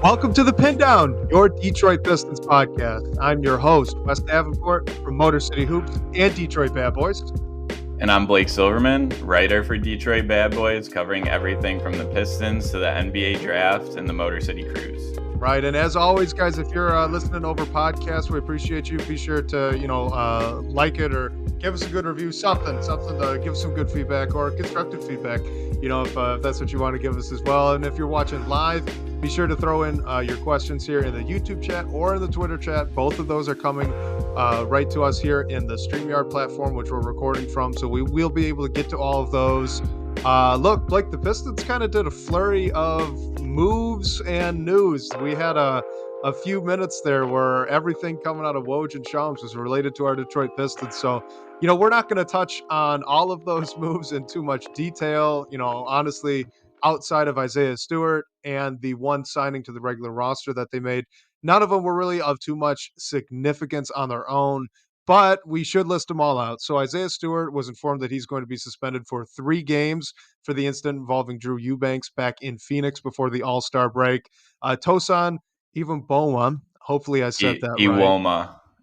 Welcome to the Pindown, your Detroit Pistons podcast. I'm your host, Wes Davenport from Motor City Hoops and Detroit Bad Boys. And I'm Blake Silverman, writer for Detroit Bad Boys, covering everything from the Pistons to the NBA draft and the Motor City Cruise. Right, and as always, guys, if you're listening over podcasts, we appreciate you. Be sure to, like it or give us a good review, something to give us some good feedback or constructive feedback, if that's what you want to give us as well. And if you're watching live, be sure to throw in your questions here in the YouTube chat or in the Twitter chat. Both of those are coming right to us here in the StreamYard platform, which we're recording from. So we will be able to get to all of those. Look, Blake, the Pistons kind of did a flurry of moves and news. We had a few minutes there where everything coming out of Woj and Shams was related to our Detroit Pistons. So, we're not going to touch on all of those moves in too much detail. Honestly, outside of Isaiah Stewart and the one signing to the regular roster that they made, none of them were really of too much significance on their own. But we should list them all out. So Isaiah Stewart was informed that he's going to be suspended for 3 games for the incident involving Drew Eubanks back in Phoenix before the All-Star break. Tosan Iwumboma, hopefully I said that right.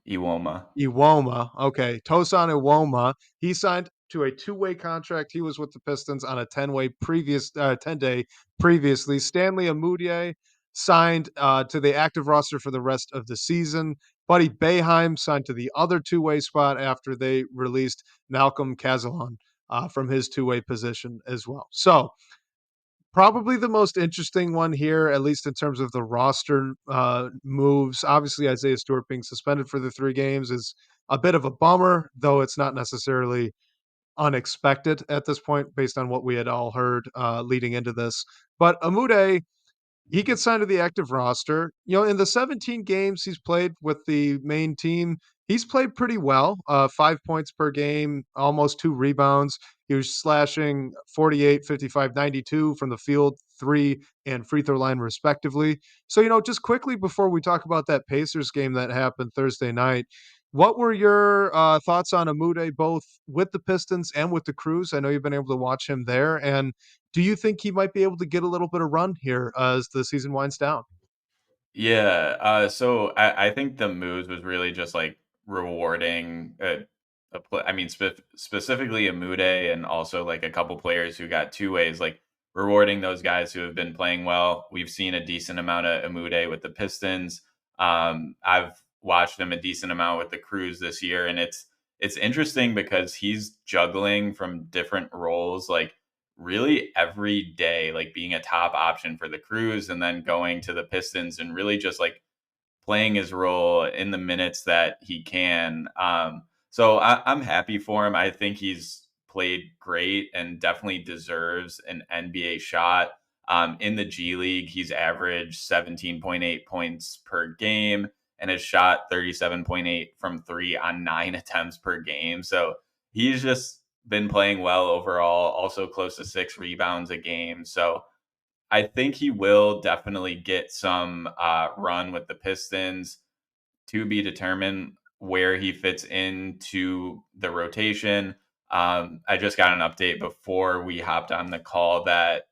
Iwoma. Okay. Tosan Iwoma. He signed to a 2-way contract. He was with the Pistons on a 10-day previously. Stanley Umude signed to the active roster for the rest of the season. Buddy Boeheim signed to the other 2-way spot after they released Malcolm Cazelon from his 2-way position as well. So probably the most interesting one here, at least in terms of the roster moves. Obviously, Isaiah Stewart being suspended for the 3 games is a bit of a bummer, though it's not necessarily unexpected at this point based on what we had all heard leading into this. But Umude, he gets signed to the active roster. In the 17 games he's played with the main team, he's played pretty well. 5 points per game, almost 2 rebounds. He was slashing 48, 55, 92 from the field, 3 and free throw line respectively. So, just quickly before we talk about that Pacers game that happened Thursday night, what were your thoughts on Umude, both with the Pistons and with the Cruise? I know you've been able to watch him there. And do you think he might be able to get a little bit of run here as the season winds down? Yeah, so I think the moves was really just like rewarding. Specifically Umude and also like a couple players who got 2 ways, like rewarding those guys who have been playing well. We've seen a decent amount of Umude with the Pistons. I've watched him a decent amount with the Cruise this year, and it's interesting because he's juggling from different roles, like really every day, like being a top option for the Cruise and then going to the Pistons and really just like playing his role in the minutes that he can. I'm happy for him. I think he's played great and definitely deserves an NBA shot. In the G League, he's averaged 17.8 points per game and has shot 37.8 from 3 on 9 attempts per game. So he's just been playing well overall, also close to 6 rebounds a game. So I think he will definitely get some run with the Pistons, to be determined where he fits into the rotation. I just got an update before we hopped on the call that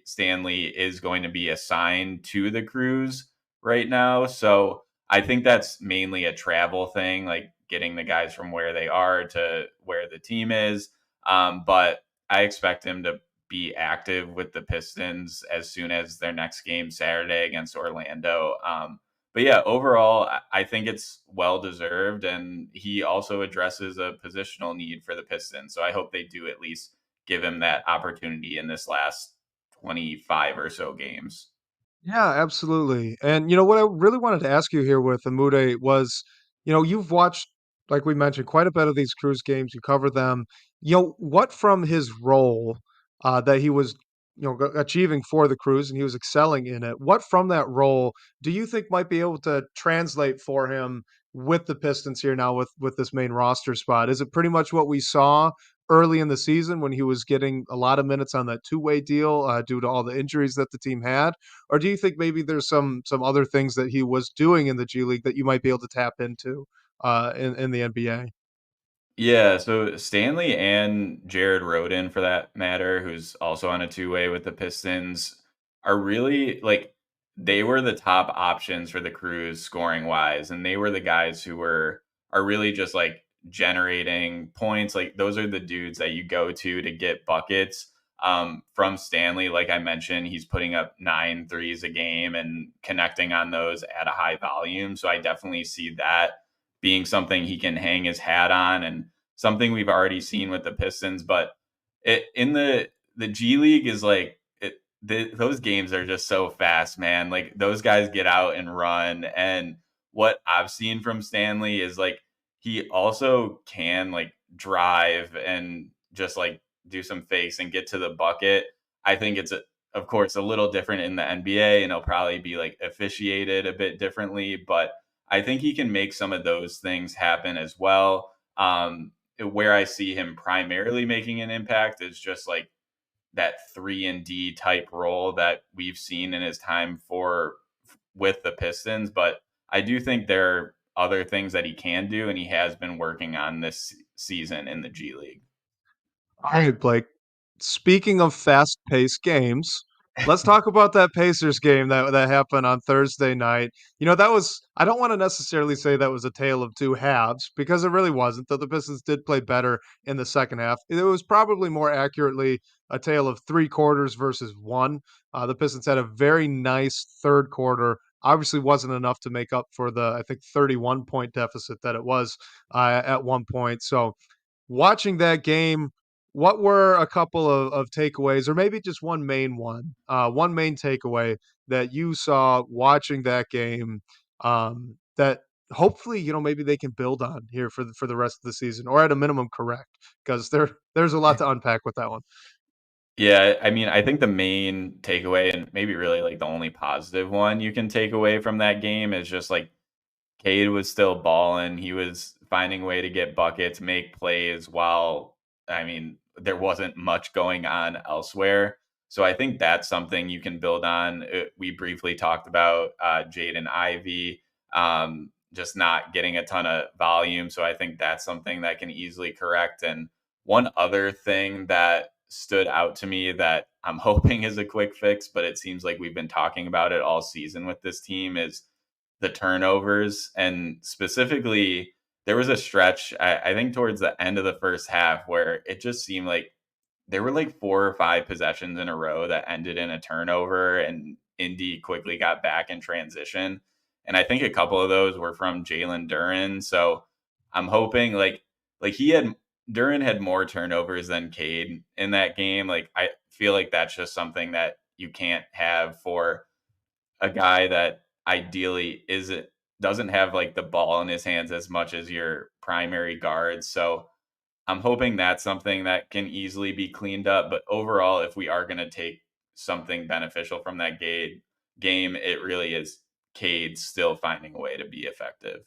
Stanley is going to be assigned to the Cruise right now. So I think that's mainly a travel thing, like getting the guys from where they are to where the team is. But I expect him to be active with the Pistons as soon as their next game Saturday against Orlando. But yeah, overall, I think it's well deserved, and he also addresses a positional need for the Pistons. So I hope they do at least give him that opportunity in this last 25 or so games. Yeah, absolutely. And what I really wanted to ask you here with Amude was, you've watched, like we mentioned, quite a bit of these Cruise games. You cover them. What from his role that he was, achieving for the Cruise and he was excelling in it. What from that role do you think might be able to translate for him with the Pistons here now with this main roster spot? Is it pretty much what we saw early in the season when he was getting a lot of minutes on that 2-way deal due to all the injuries that the team had? Or do you think maybe there's some other things that he was doing in the G League that you might be able to tap into in the NBA? Yeah, so Stanley and Jared Rhoden, for that matter, who's also on a 2-way with the Pistons, are really like they were the top options for the Crews scoring wise, and they were the guys who are really just like generating points. Like those are the dudes that you go to get buckets. From Stanley, like I mentioned, he's putting up 9 threes a game and connecting on those at a high volume. So I definitely see that being something he can hang his hat on, and something we've already seen with the Pistons. But in the G League is like those games are just so fast, man. Like those guys get out and run. And what I've seen from Stanley is like he also can like drive and just like do some fakes and get to the bucket. I think of course, a little different in the NBA, and it'll probably be like officiated a bit differently. But I think he can make some of those things happen as well. Where I see him primarily making an impact is just like that 3 and D type role that we've seen in his time with the Pistons. But I do think there are other things that he can do, and he has been working on this season in the G League. All right, Blake. Speaking of fast-paced games, let's talk about that Pacers game that happened on Thursday night. That was I don't want to necessarily say that was a tale of two halves because it really wasn't, though the Pistons did play better in the second half. It was probably more accurately a tale of three quarters versus one. The Pistons had a very nice third quarter. Obviously wasn't enough to make up for the, I think, 31-point deficit that it was at one point. So watching that game, what were a couple of takeaways, or maybe just one main takeaway that you saw watching that game, that hopefully, maybe they can build on here for the rest of the season, or at a minimum correct, because there's a lot to unpack with that one. Yeah, I mean, I think the main takeaway, and maybe really like the only positive one you can take away from that game, is just like Cade was still balling. He was finding a way to get buckets, make plays while, I mean, there wasn't much going on elsewhere. So I think that's something you can build on. We briefly talked about Jaden Ivey just not getting a ton of volume. So I think that's something that can easily correct. And one other thing that stood out to me that I'm hoping is a quick fix, but it seems like we've been talking about it all season with this team, is the turnovers. And specifically, there was a stretch, I think towards the end of the first half, where it just seemed like there were like 4 or 5 possessions in a row that ended in a turnover, and Indy quickly got back in transition. And I think a couple of those were from Jalen Duren. So I'm hoping like he had Duren had more turnovers than Cade in that game. Like I feel like that's just something that you can't have for a guy that ideally doesn't have like the ball in his hands as much as your primary guard. So I'm hoping that's something that can easily be cleaned up. But overall, if we are going to take something beneficial from that game, it really is Cade still finding a way to be effective.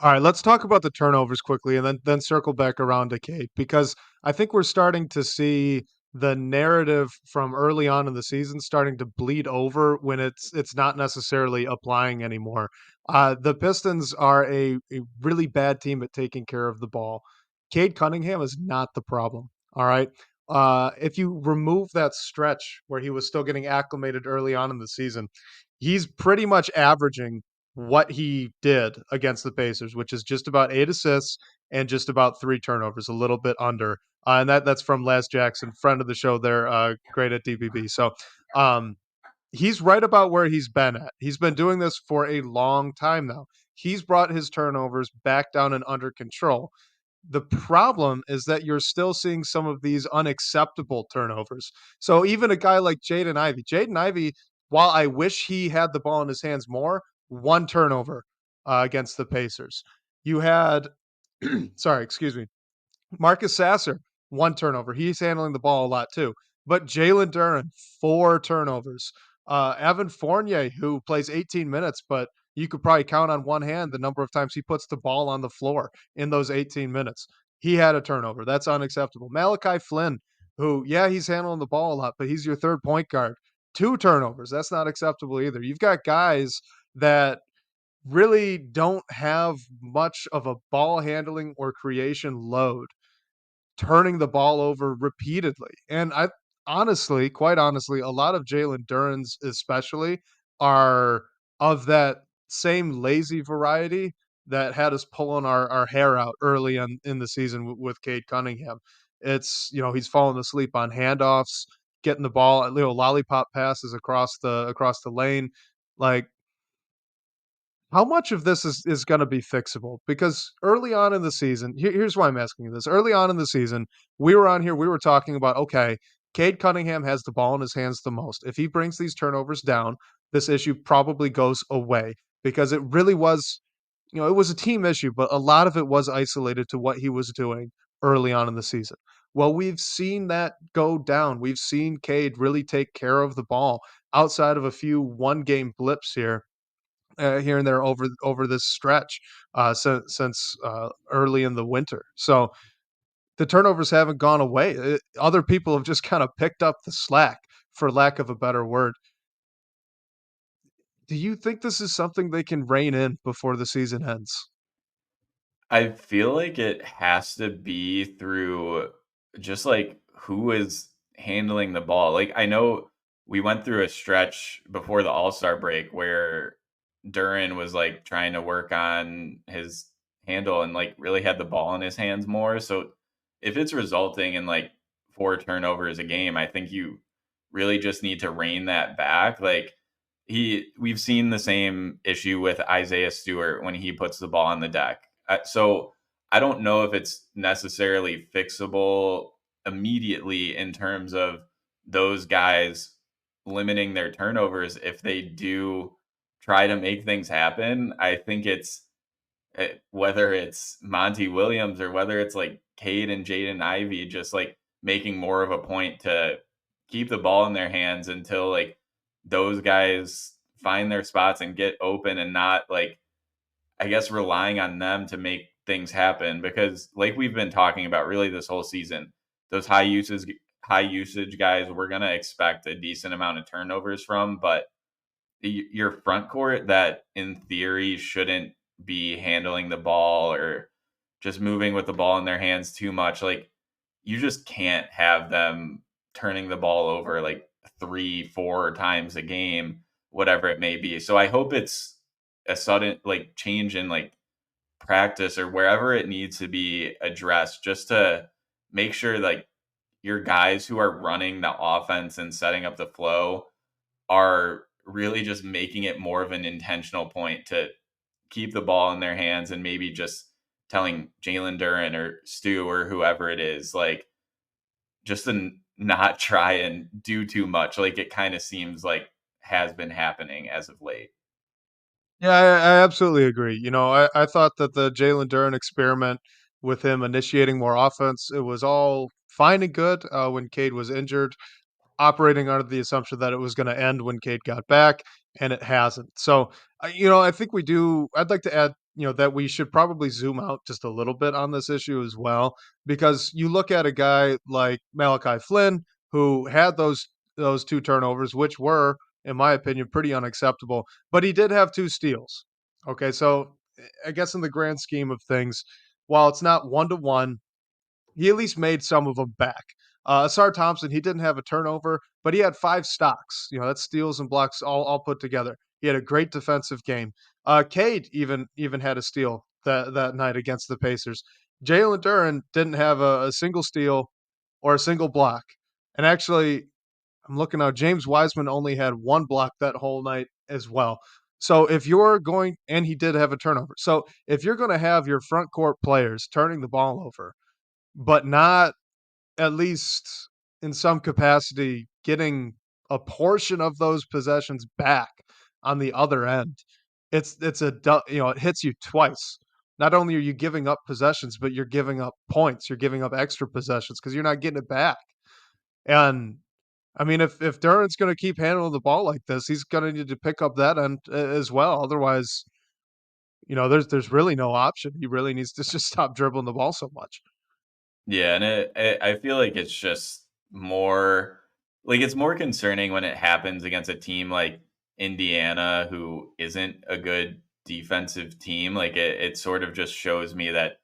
All right, let's talk about the turnovers quickly and then circle back around to Kate, because I think we're starting to see the narrative from early on in the season starting to bleed over when it's not necessarily applying anymore. The Pistons are a really bad team at taking care of the ball. Cade Cunningham is not the problem. All right. If you remove that stretch where he was still getting acclimated early on in the season, he's pretty much averaging what he did against the Pacers, which is just about 8 assists and just about 3 turnovers, a little bit under. And that's from Les Jackson, friend of the show there, great at DBB. So um, he's right about where he's been at. He's been doing this for a long time now. He's brought his turnovers back down and under control. The problem is that you're still seeing some of these unacceptable turnovers. So even a guy like Jaden Ivey, while I wish he had the ball in his hands more, one turnover against the Pacers. You had, sorry, excuse me, Marcus Sasser, one turnover. He's handling the ball a lot too. But Jalen Duren, 4 turnovers. Evan Fournier, who plays 18 minutes, but you could probably count on one hand the number of times he puts the ball on the floor in those 18 minutes. He had a turnover. That's unacceptable. Malachi Flynn, who, yeah, he's handling the ball a lot, but he's your third point guard. 2 turnovers. That's not acceptable either. You've got guys that really don't have much of a ball handling or creation load, turning the ball over repeatedly. And I honestly, quite honestly, a lot of Jalen Duren's especially, are of that same lazy variety that had us pulling our hair out early on in the season with Cade Cunningham. It's, he's falling asleep on handoffs, getting the ball, little lollipop passes across the lane. Like, how much of this is going to be fixable? Because early on in the season, here's why I'm asking you this. Early on in the season, we were on here, we were talking about, okay, Cade Cunningham has the ball in his hands the most. If he brings these turnovers down, this issue probably goes away because it really was, it was a team issue, but a lot of it was isolated to what he was doing early on in the season. Well, we've seen that go down. We've seen Cade really take care of the ball outside of a few one game blips here and there over this stretch since early in the winter. So the turnovers haven't gone away. Other people have just kind of picked up the slack, for lack of a better word. Do you think this is something they can rein in before the season ends? I feel like it has to be through just like who is handling the ball. Like I know we went through a stretch before the All-Star break where Duran was like trying to work on his handle and like really had the ball in his hands more. So if it's resulting in like four turnovers a game, I think you really just need to rein that back. Like we've seen the same issue with Isaiah Stewart when he puts the ball on the deck. So I don't know if it's necessarily fixable immediately in terms of those guys limiting their turnovers if they do try to make things happen. I think it's whether it's Monty Williams or whether it's like Cade and Jaden Ivey just like making more of a point to keep the ball in their hands until like those guys find their spots and get open and not like I guess relying on them to make things happen because like we've been talking about really this whole season, those high usage guys we're going to expect a decent amount of turnovers from, but your front court that in theory shouldn't be handling the ball or just moving with the ball in their hands too much, like you just can't have them turning the ball over like 3 4 times a game, whatever it may be. So I hope it's a sudden like change in like practice or wherever it needs to be addressed just to make sure like your guys who are running the offense and setting up the flow are really just making it more of an intentional point to keep the ball in their hands and maybe just telling Jalen Duran or Stu or whoever it is, like just to not try and do too much. Like it kind of seems like has been happening as of late. Yeah, I absolutely agree. I thought that the Jalen Duren experiment with him initiating more offense, it was all fine and good when Cade was injured, operating under the assumption that it was going to end when Cade got back, and it hasn't. So, I think we do. I'd like to add, that we should probably zoom out just a little bit on this issue as well, because you look at a guy like Malachi Flynn who had those two turnovers, which were, in my opinion, pretty unacceptable, but he did have two steals. Okay, so I guess in the grand scheme of things, while it's not one to one, he at least made some of them back. Ausar Thompson, he didn't have a turnover, but he had five stocks. That's steals and blocks all put together. He had a great defensive game. Cade even had a steal that night against the Pacers. Jalen Duren didn't have a single steal or a single block. And actually, I'm looking now, James Wiseman only had one block that whole night as well. So if you're going, and he did have a turnover. So if you're going to have your front court players turning the ball over, but not at least in some capacity getting a portion of those possessions back on the other end. It hits you twice. Not only are you giving up possessions, but you're giving up points. You're giving up extra possessions because you're not getting it back. And I mean, if Duran's going to keep handling the ball like this, he's going to need to pick up that end as well. Otherwise, there's really no option. He really needs to just stop dribbling the ball so much. Yeah, and I feel like it's just more like it's more concerning when it happens against a team like Indiana, who isn't a good defensive team. Like it sort of just shows me that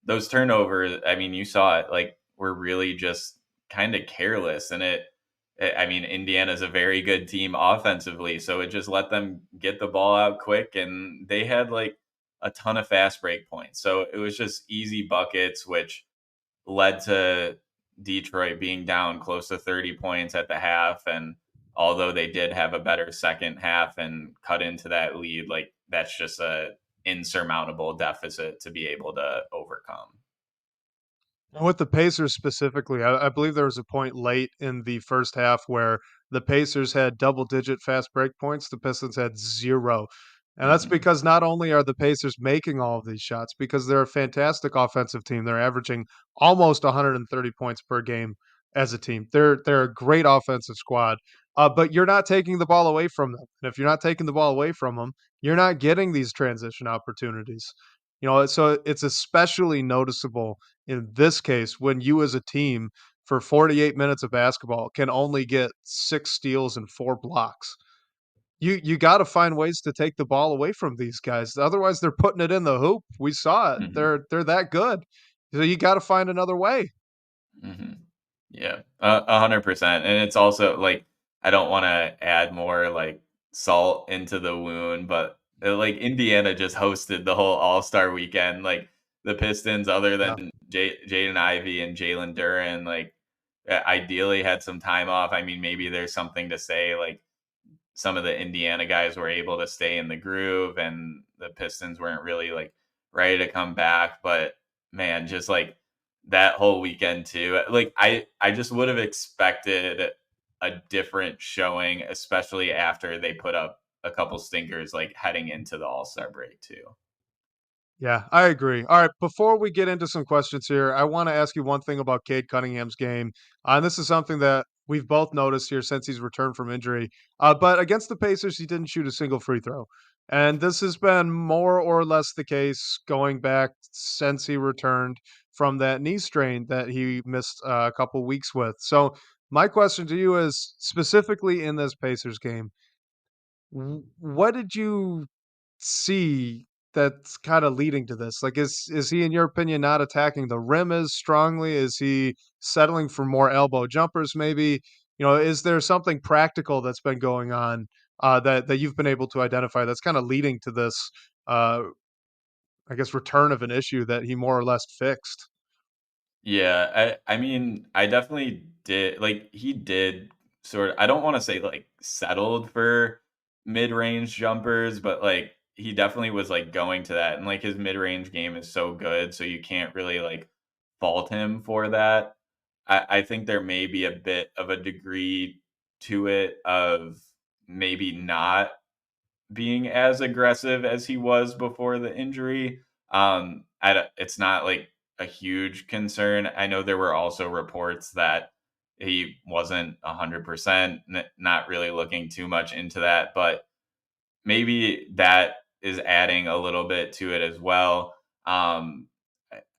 those turnovers, I mean, you saw it, like, were really just kind of careless. And I mean, Indiana's a very good team offensively, so it just let them get the ball out quick, and they had like a ton of fast break points. So it was just easy buckets, which led to Detroit being down close to 30 points at the half. And although they did have a better second half and cut into that lead, like that's just a insurmountable deficit to be able to overcome. And with the Pacers specifically, I believe there was a point late in the first half where the Pacers had double-digit fast break points, the Pistons had 0. And that's Hmm. because not only are the Pacers making all of these shots, because they're a fantastic offensive team, they're averaging almost 130 points per game as a team. They're a great offensive squad, but you're not taking the ball away from them. And if you're not taking the ball away from them, you're not getting these transition opportunities. So it's especially noticeable in this case when you as a team for 48 minutes of basketball can only get 6 steals and 4 blocks. You gotta find ways to take the ball away from these guys, otherwise they're putting it in the hoop. We saw it. Hmm. They're that good. So you gotta find another way. Hmm. Yeah, 100%. And it's also like I don't want to add more like salt into the wound, but like Indiana just hosted the whole All Star weekend. Like the Pistons, other Yeah. than Jaden Ivey and Jalen Duren, like ideally had some time off. I mean, maybe there's something to say like some of the Indiana guys were able to stay in the groove, and the Pistons weren't really like ready to come back. But man, just like that whole weekend too, like I just would have expected a different showing, especially after they put up a couple stinkers like heading into the All Star break too. Yeah, I agree. All right, before we get into some questions here, I want to ask you one thing about Cade Cunningham's game. And this is something that we've both noticed here since he's returned from injury. But against the Pacers, he didn't shoot a single free throw. And this has been more or less the case going back since he returned from that knee strain that he missed a couple weeks with. So, my question to you is specifically in this Pacers game, what did you see that's kinda leading to this? Like, is he, in your opinion, not attacking the rim as strongly? Is he settling for more elbow jumpers maybe? Is there something practical that's been going on, that you've been able to identify that's kinda leading to this, uh, I guess, return of an issue that he more or less fixed? Yeah, I mean, I definitely did like he did sort of I don't want to say like settled for mid-range jumpers, but like he definitely was like going to that, and like his mid-range game is so good, so you can't really like fault him for that. I think there may be a bit of a degree to it of maybe not being as aggressive as he was before the injury. It's not like a huge concern. I know there were also reports that he wasn't 100%, not really looking too much into that, but maybe that is adding a little bit to it as well. Um,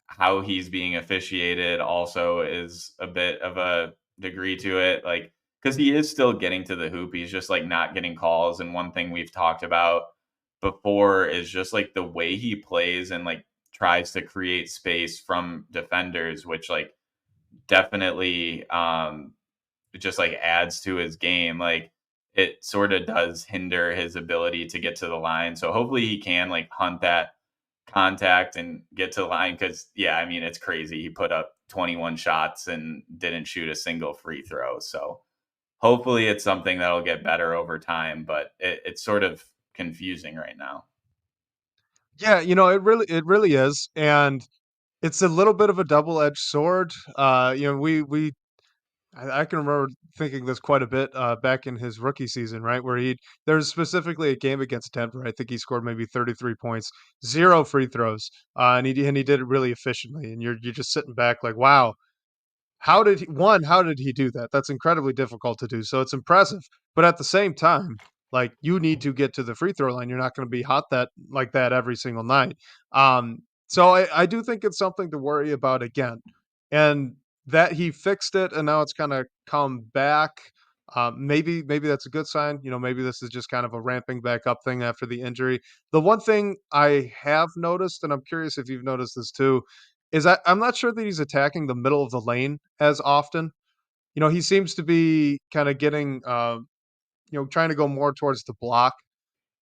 how he's being officiated also is a bit of a degree to it, like because he is still getting to the hoop. He's just like not getting calls. And one thing we've talked about before is just like the way he plays and like tries to create space from defenders, which like definitely it just like adds to his game. Like it sort of does hinder his ability to get to the line. So hopefully he can like hunt that contact and get to the line because yeah, I mean it's crazy. He put up 21 shots and didn't shoot a single free throw. So hopefully it's something that'll get better over time, but it's sort of confusing right now. Yeah, it really is, and it's a little bit of a double-edged sword. We I can remember thinking this quite a bit, back in his rookie season, right, where there's specifically a game against Denver, I think he scored maybe 33 points, 0 free throws, and he did it really efficiently, and you're just sitting back like, "Wow, how did he do that? That's incredibly difficult to do, so it's impressive, but at the same time, like, you need to get to the free throw line, you're not gonna be hot that every single night, so I do think it's something to worry about again, and that he fixed it and now it's kinda come back, maybe that's a good sign, maybe this is just kind of a ramping back up thing after the injury. The one thing I have noticed, and I'm curious if you've noticed this too, is I'm not sure that he's attacking the middle of the lane as often. he seems to be kind of getting, trying to go more towards the block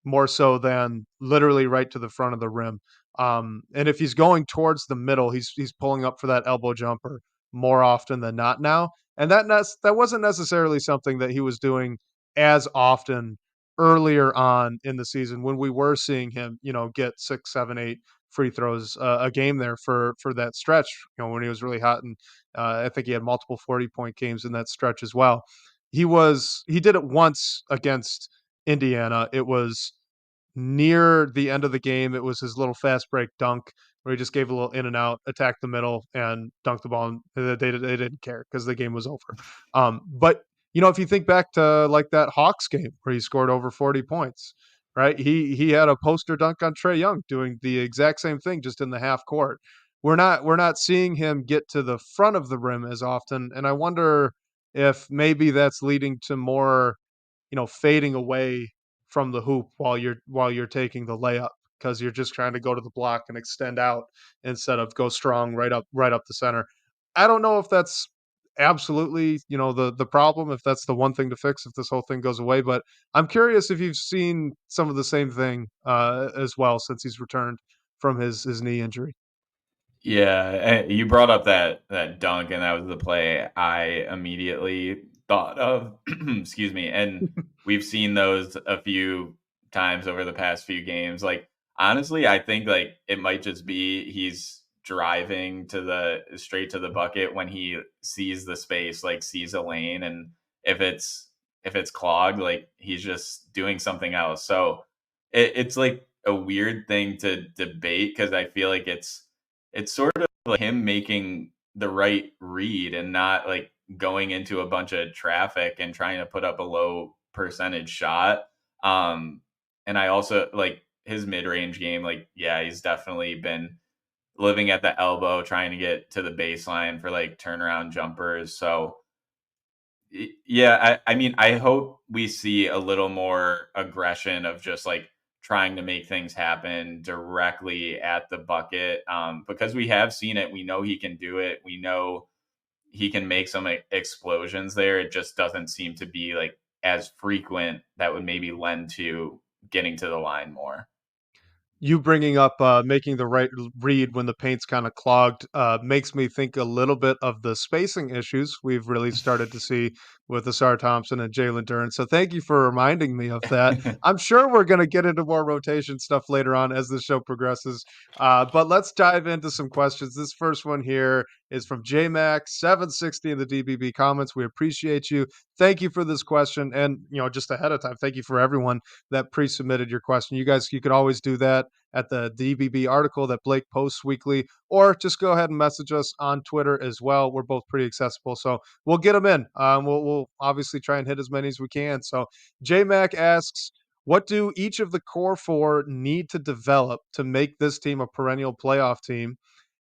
more so than literally right to the front of the rim. And if he's going towards the middle, he's pulling up for that elbow jumper more often than not now. And that wasn't necessarily something that he was doing as often earlier on in the season when we were seeing him, get 6, 7, 8 free throws a game there for that stretch. When he was really hot, and I think he had multiple 40-point games in that stretch as well. He did it once against Indiana. It was near the end of the game. It was his little fast break dunk where he just gave a little in and out, attacked the middle, and dunked the ball. And they didn't care because the game was over. But if you think back to like that Hawks game where he scored over 40 points, right? He had a poster dunk on Trae Young doing the exact same thing, just in the half court. We're not seeing him get to the front of the rim as often, and I wonder if maybe that's leading to more fading away from the hoop while you're taking the layup because you're just trying to go to the block and extend out instead of go strong right up the center. I don't know if that's absolutely, the problem, if that's the one thing to fix, if this whole thing goes away, but I'm curious if you've seen some of the same thing as well since he's returned from his knee injury. Yeah, you brought up that dunk, and that was the play I immediately thought of. Excuse me. And we've seen those a few times over the past few games. Like honestly, I think like it might just be he's driving to the straight to the bucket when he sees the space, like sees a lane, and if it's clogged, like he's just doing something else. So it's like a weird thing to debate because I feel like it's sort of like him making the right read and not like going into a bunch of traffic and trying to put up a low percentage shot. Um, and I also like his mid range game. Like, yeah, he's definitely been living at the elbow, trying to get to the baseline for like turnaround jumpers. So, yeah, I mean, I hope we see a little more aggression of just like trying to make things happen directly at the bucket, because we have seen it. We know he can do it. We know he can make some explosions there. It just doesn't seem to be like as frequent that would maybe lend to getting to the line more. You bringing up, making the right read when the paint's kinda clogged, makes me think a little bit of the spacing issues we've really started to see with Ausar Thompson and Jalen Duren, so thank you for reminding me of that. I'm sure we're gonna get into more rotation stuff later on as the show progresses, but let's dive into some questions. This first one here is from JMac760 in the DBB comments. We appreciate you. Thank you for this question, and, just ahead of time, thank you for everyone that pre-submitted your question. You could always do that at the DBB article that Blake posts weekly, or just go ahead and message us on Twitter as well. We're both pretty accessible, so we'll get them in. We'll obviously try and hit as many as we can. So JMac asks, what do each of the core four need to develop to make this team a perennial playoff team?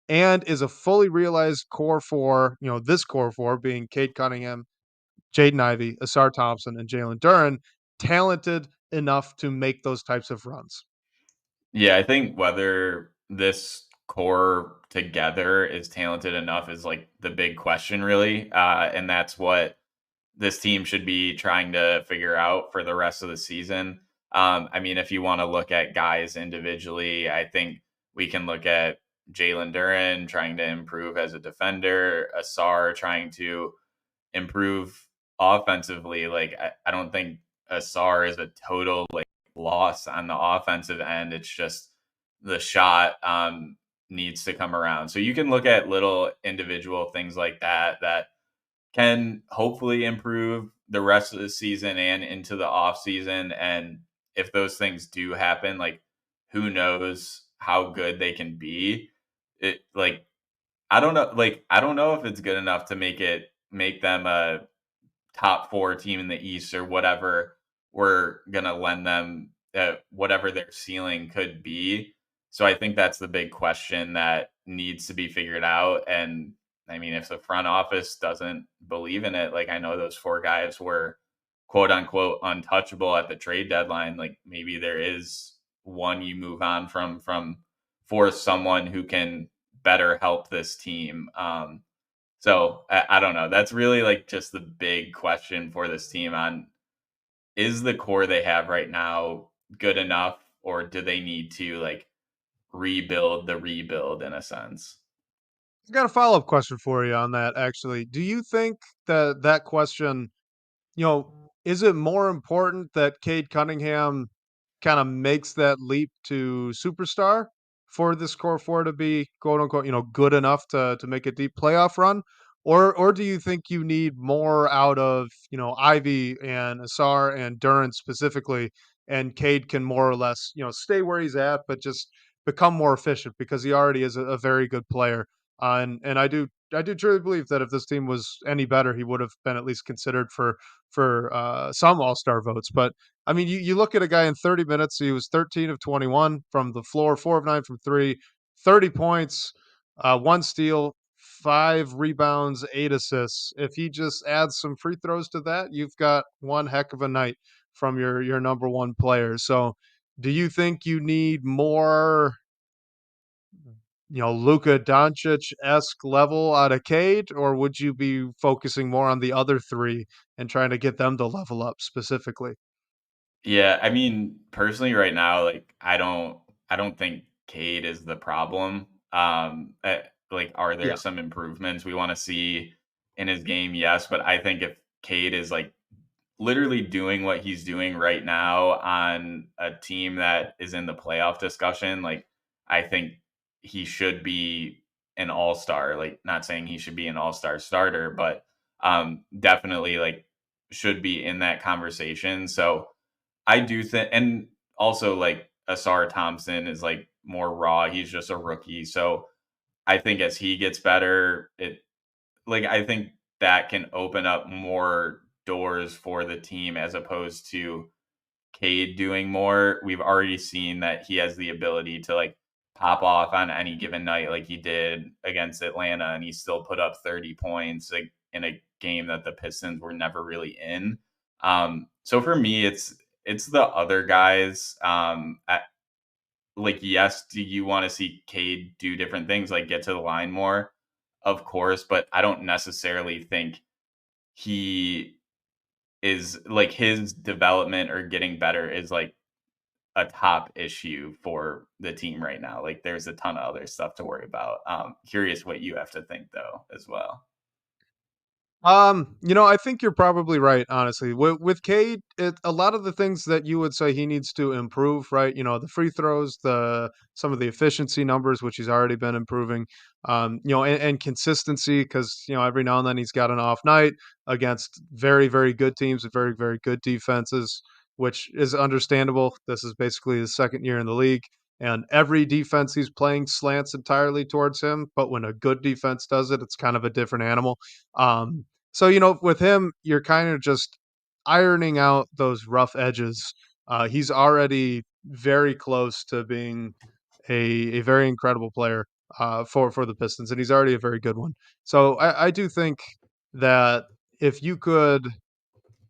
And is a fully realized core four, this core four being Cade Cunningham, Jaden Ivey, Ausar Thompson, and Jalen Duren, talented enough to make those types of runs? Yeah, I think whether this core together is talented enough is like the big question, really. And that's what this team should be trying to figure out for the rest of the season. I mean, if you want to look at guys individually, I think we can look at Jalen Duren trying to improve as a defender, Asar trying to improve offensively. Like, I don't think Asar is a total like loss on the offensive end. It's just the shot needs to come around. So you can look at little individual things like that can hopefully improve the rest of the season and into the off season. And if those things do happen, like who knows how good they can be. It like I don't know if it's good enough to make them a top four team in the East or whatever we're gonna lend them, whatever their ceiling could be. So I think that's the big question that needs to be figured out. And I mean, if the front office doesn't believe in it, like I know those four guys were quote unquote untouchable at the trade deadline, like maybe there is one you move on from for someone who can better help this team. So I don't know. That's really like just the big question for this team on is the core they have right now good enough, or do they need to like rebuild the rebuild in a sense? I got a follow-up question for you on that, actually. Do you think that that question, is it more important that Cade Cunningham kinda makes that leap to superstar for this core four to be, quote, unquote, "good enough" to make a deep playoff run? Or do you think you need more out of, Ivy and Asar and Duran specifically, and Cade can more or less, stay where he's at, but just become more efficient because he already is a very good player? And I do truly believe that if this team was any better, he would have been at least considered for some All-Star votes. But I mean, you look at a guy in 30 minutes, he was 13 of 21 from the floor, 4 of 9 from three, 30 points, one steal, 5 rebounds, 8 assists. If he just adds some free throws to that, you've got one heck of a night from your number one player. So, do you think you need more, Luka Doncic esque level out of Cade, or would you be focusing more on the other three and trying to get them to level up specifically? Yeah, I mean, personally right now, like I don't think Cade is the problem. Like are there Yeah. some improvements we want to see in his game? Yes, but I think if Cade is like literally doing what he's doing right now on a team that is in the playoff discussion, like I think he should be an all-star. Like not saying he should be an all-star starter, but definitely like should be in that conversation. So I do think, and also like Asar Thompson is like more raw. He's just a rookie. So I think as he gets better, I think that can open up more doors for the team as opposed to Cade doing more. We've already seen that he has the ability to like pop off on any given night, like he did against Atlanta, and he still put up 30 points like in a game that the Pistons were never really in. So for me, it's the other guys. Like, yes, do you want to see Cade do different things, like get to the line more? Of course, but I don't necessarily think he is like his development or getting better is like a top issue for the team right now. Like there's a ton of other stuff to worry about. Curious what you have to think though as well. I think you're probably right, honestly. With Cade, a lot of the things that you would say he needs to improve, right? The free throws, the some of the efficiency numbers, which he's already been improving. And consistency, because every now and then he's got an off night against very, very good teams with very, very good defenses, which is understandable. This is basically his second year in the league. And every defense he's playing slants entirely towards him, but when a good defense does it, it's kind of a different animal. So, with him, you're kind of just ironing out those rough edges. He's already very close to being a very incredible player for the Pistons, and he's already a very good one. So I do think that if you could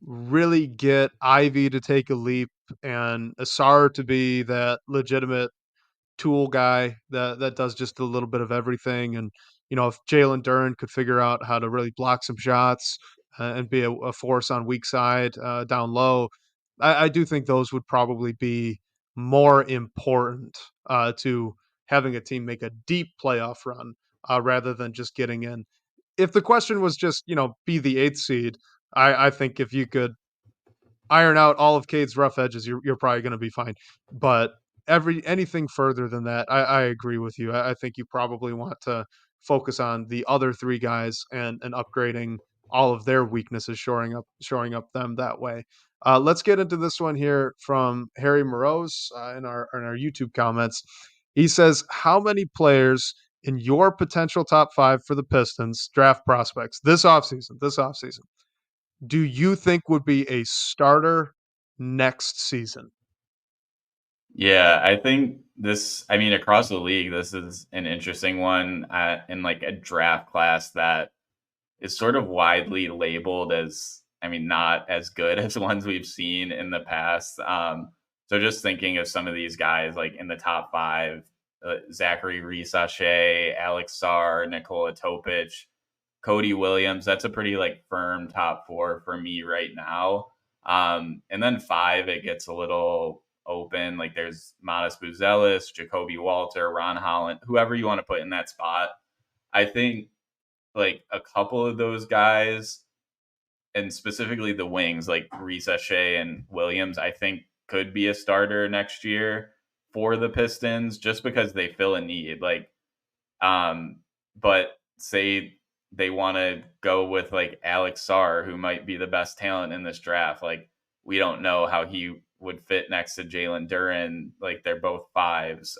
really get Ivy to take a leap and Asar to be that legitimate tool guy that does just a little bit of everything. And if Jalen Duren could figure out how to really block some shots and be a force on weak side down low, I do think those would probably be more important to having a team make a deep playoff run rather than just getting in. If the question was just be the eighth seed, I think if you could iron out all of Cade's rough edges, you're probably going to be fine. But anything further than that, I agree with you. I think you probably want to focus on the other three guys and upgrading all of their weaknesses, shoring up them that way. Let's get into this one here from Harry Morose in our YouTube comments. He says, "How many players in your potential top five for the Pistons draft prospects this offseason, do you think would be a starter next season?" Yeah, I think I mean, across the league, this is an interesting one in like a draft class that is sort of widely labeled as, I mean, not as good as ones we've seen in the past. So just thinking of some of these guys like in the top five, Zachary Resache, Alex Sarr, Nikola Topic. Cody Williams. That's a pretty like firm top four for me right now. And then five, it gets a little open. Like there's Modest Buzelis, Jacoby Walter, Ron Holland, whoever you want to put in that spot. I think like a couple of those guys, and specifically the wings, like Risa Shea and Williams, I think could be a starter next year for the Pistons just because they fill a need. Um, but say they want to go with like Alex Sarr, who might be the best talent in this draft. Like we don't know how he would fit next to Jalen Duren. Like they're both fives.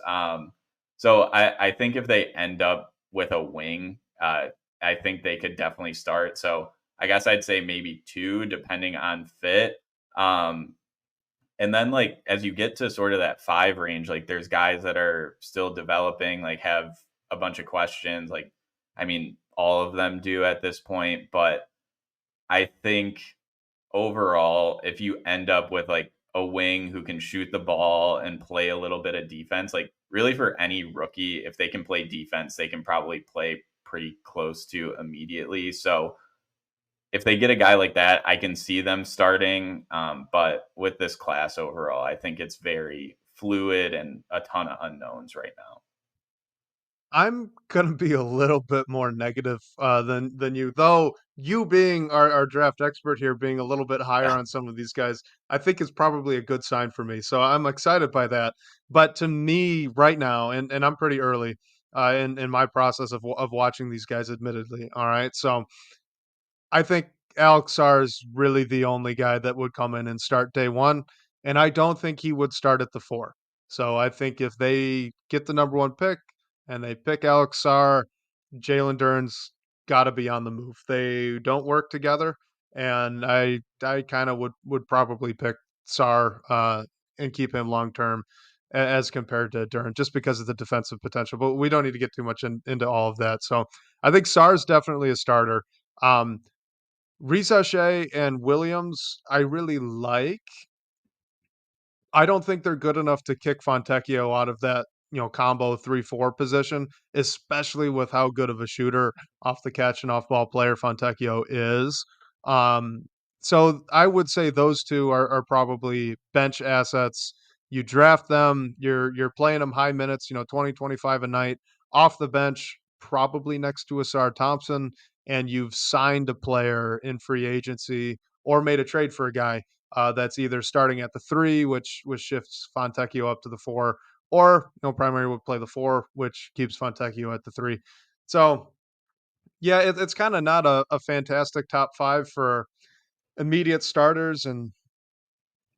So I think if they end up with a wing, I think they could definitely start. So I guess I'd say maybe two, depending on fit. Um, and then like as you get to sort of that five range, like there's guys that are still developing, like have a bunch of questions. Like, I mean, all of them do at this point, but I think overall, if you end up with like a wing who can shoot the ball and play a little bit of defense, like really for any rookie, if they can play defense, they can probably play pretty close to immediately. So if they get a guy like that, I can see them starting. But with this class overall, I think it's very fluid and a ton of unknowns right now. I'm gonna be a little bit more negative, than you, though you being our draft expert here, being a little bit higher on some of these guys, I think is probably a good sign for me, so I'm excited by that. But to me right now, and I'm pretty early, in my process of watching these guys admittedly, alright? So I think Alex Sarr is really the only guy that would come in and start day one, and I don't think he would start at the 4. So I think if they get the number 1 pick and they pick Alex Sarr, Jalen Duren's gotta be on the move. They don't work together, and I kinda would probably pick Sarr, and keep him long term as compared to Duren just because of the defensive potential, but we don't need to get too much into all of that. So I think Sarr's definitely a starter. Um, Risa Shea and Williams, I really like. I don't think they're good enough to kick Fontecchio out of that, combo 3-4 position, especially with how good of a shooter off the catch and off ball player Fontecchio is. Um, so I would say those two are probably bench assets. You draft them, you're playing them high minutes, 20, 25 a night off the bench, probably next to Ausar Thompson, and you've signed a player in free agency or made a trade for a guy that's either starting at the 3, which shifts Fontecchio up to the 4, or primary would play the 4, which keeps Fontecchio at the 3. So yeah, it's kind of not a fantastic top 5 for immediate starters and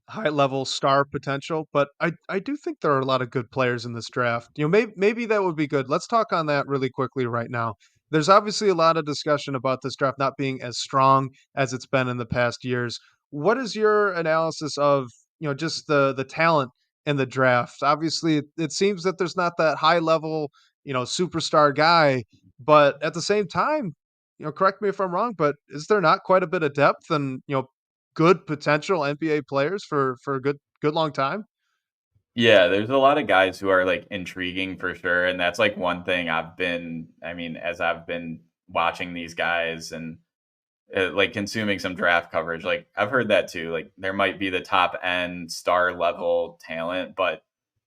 high level star potential, but I do think there are a lot of good players in this draft. Maybe that would be good. Let's talk on that really quickly right now. There's obviously a lot of discussion about this draft not being as strong as it's been in the past years. What is your analysis of, just the talent in the draft? Obviously, it seems that there's not that high level, superstar guy, but at the same time, correct me if I'm wrong, but is there not quite a bit of depth and, good potential NBA players for a good long time? Yeah, there's a lot of guys who are like intriguing for sure. And that's like one thing I mean, as I've been watching these guys and like consuming some draft coverage, like I've heard that too. Like there might be the top end star level talent, but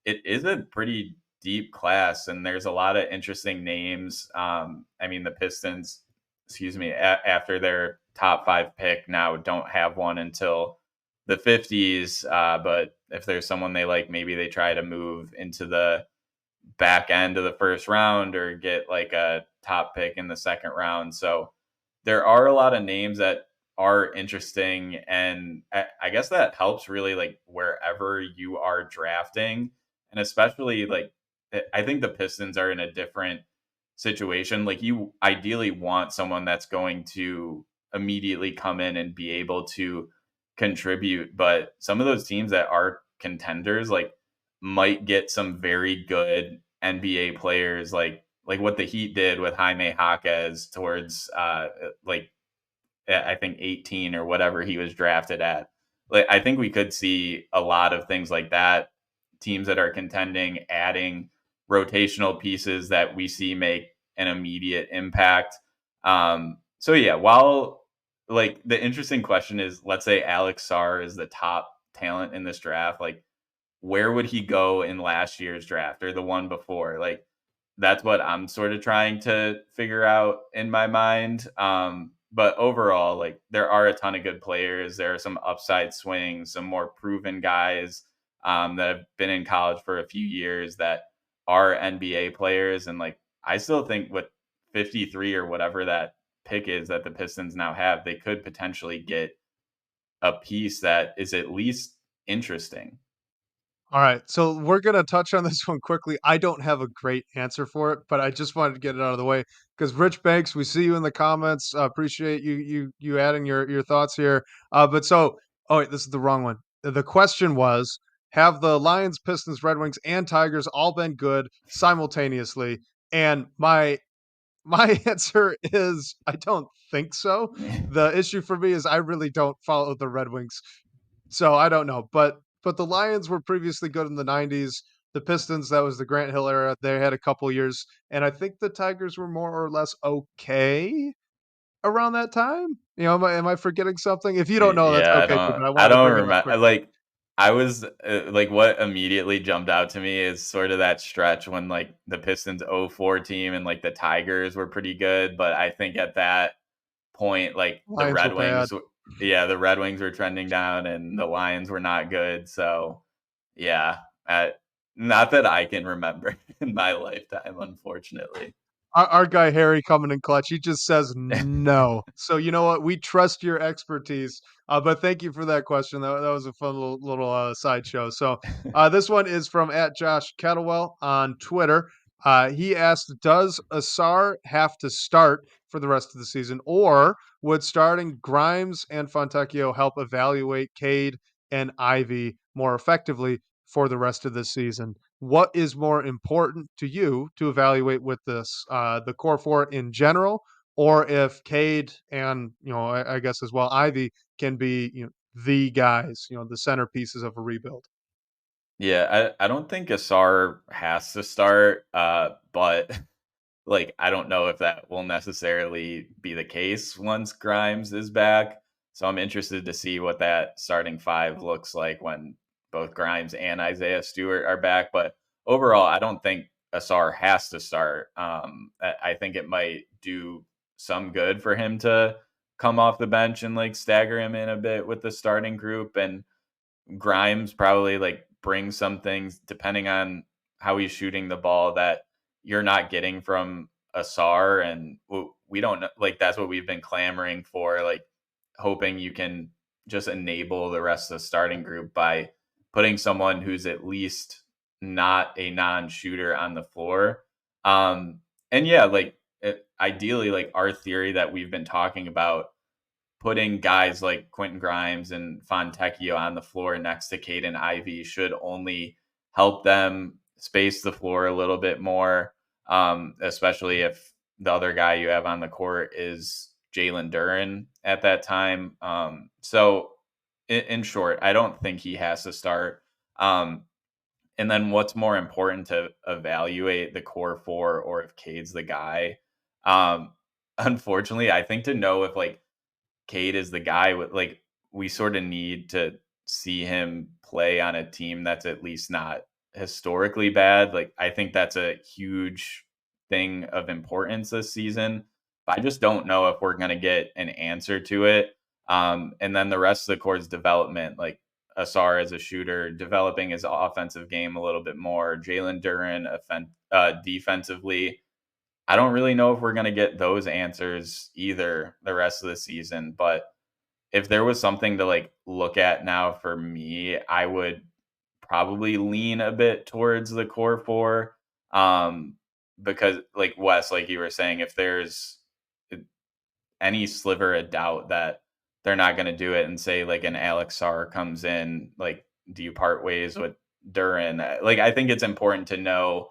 it is a pretty deep class and there's a lot of interesting names. I mean, the Pistons, excuse me, after their top five pick now don't have one until the 50s. But if there's someone they like, maybe they try to move into the back end of the first round or get like a top pick in the second round. So there are a lot of names that are interesting. And I guess that helps really like wherever you are drafting. And especially like, I think the Pistons are in a different situation. Like you ideally want someone that's going to immediately come in and be able to contribute. But some of those teams that are contenders, like might get some very good NBA players, like what the Heat did with Jaime Jaquez towards like I think 18 or whatever he was drafted at. Like I think we could see a lot of things like that. Teams that are contending, adding rotational pieces that we see make an immediate impact. So yeah, while like the interesting question is, let's say Alex Sarr is the top talent in this draft, like where would he go in last year's draft or the one before? Like that's what I'm sort of trying to figure out in my mind. But overall, like there are a ton of good players. There are some upside swings, some more proven guys that have been in college for a few years that are NBA players. And like I still think with 53 or whatever that pick is that the Pistons now have, they could potentially get a piece that is at least interesting. All right, so we're gonna touch on this one quickly. I don't have a great answer for it, but I just wanted to get it out of the way because Rich Banks, we see you in the comments. Appreciate you adding your thoughts here. But so, oh wait, this is the wrong one. The question was: have the Lions, Pistons, Red Wings, and Tigers all been good simultaneously? And my answer is I don't think so. The issue for me is I really don't follow the Red Wings, so I don't know. But the Lions were previously good in the 90s. The Pistons, that was the Grant Hill era. They had a couple years, and I think the Tigers were more or less okay around that time. Am I forgetting something? If you don't know, that's Yeah, okay too. But I I wanted to don't bring it up remember. quickly. Like, I was like, what immediately jumped out to me is sort of that stretch when like the Pistons '04 team and like the Tigers were pretty good. But I think at that point, like Lions were bad. Yeah, the Red Wings were trending down and the Lions were not good. So, yeah, uh, not that I can remember in my lifetime, unfortunately. Our guy Harry coming in clutch. He just says no. So you know what? We trust your expertise. But thank you for that question. That was a fun little sideshow. So this one is from at Josh Kettlewell on Twitter. He asked, "Does Asar have to start for the rest of the season, or would starting Grimes and Fontecchio help evaluate Cade and Ivy more effectively for the rest of the season?" What is more important to you to evaluate with this the core four in general, or if Cade and I guess as well Ivy can be the guys, the centerpieces of a rebuild. Yeah, I don't think Asar has to start, but like I don't know if that will necessarily be the case once Grimes is back. So I'm interested to see what that starting five looks like when both Grimes and Isaiah Stewart are back. But overall, I don't think Asar has to start. I think it might do some good for him to come off the bench and like stagger him in a bit with the starting group and Grimes probably like brings some things depending on how he's shooting the ball that you're not getting from Asar, and we don't know. Like that's what we've been clamoring for, like hoping you can just enable the rest of the starting group by putting someone who's at least not a non-shooter on the floor. And yeah, like ideally, like our theory that we've been talking about putting guys like Quentin Grimes and Fontecchio on the floor next to Caden Ivy should only help them space the floor a little bit more, especially if the other guy you have on the court is Jalen Duren at that time. So, in short, I don't think he has to start. Um, and then what's more important to evaluate the core four or if Cade's the guy? Um, Unfortunately, I think to know if like Cade is the guy with like we sort of need to see him play on a team that's at least not historically bad. Like I think that's a huge thing of importance this season. But I just don't know if we're gonna get an answer to it. And then the rest of the court's development, like Asar as a shooter, developing his offensive game a little bit more. Jalen Duren defensively, I don't really know if we're going to get those answers either the rest of the season, but if there was something to like look at now for me, I would probably lean a bit towards the core four. Because like Wes, like you were saying, if there's any sliver of doubt that they're not going to do it and say like an Alex Sarr comes in, like, do you part ways with Duran? Like, I think it's important to know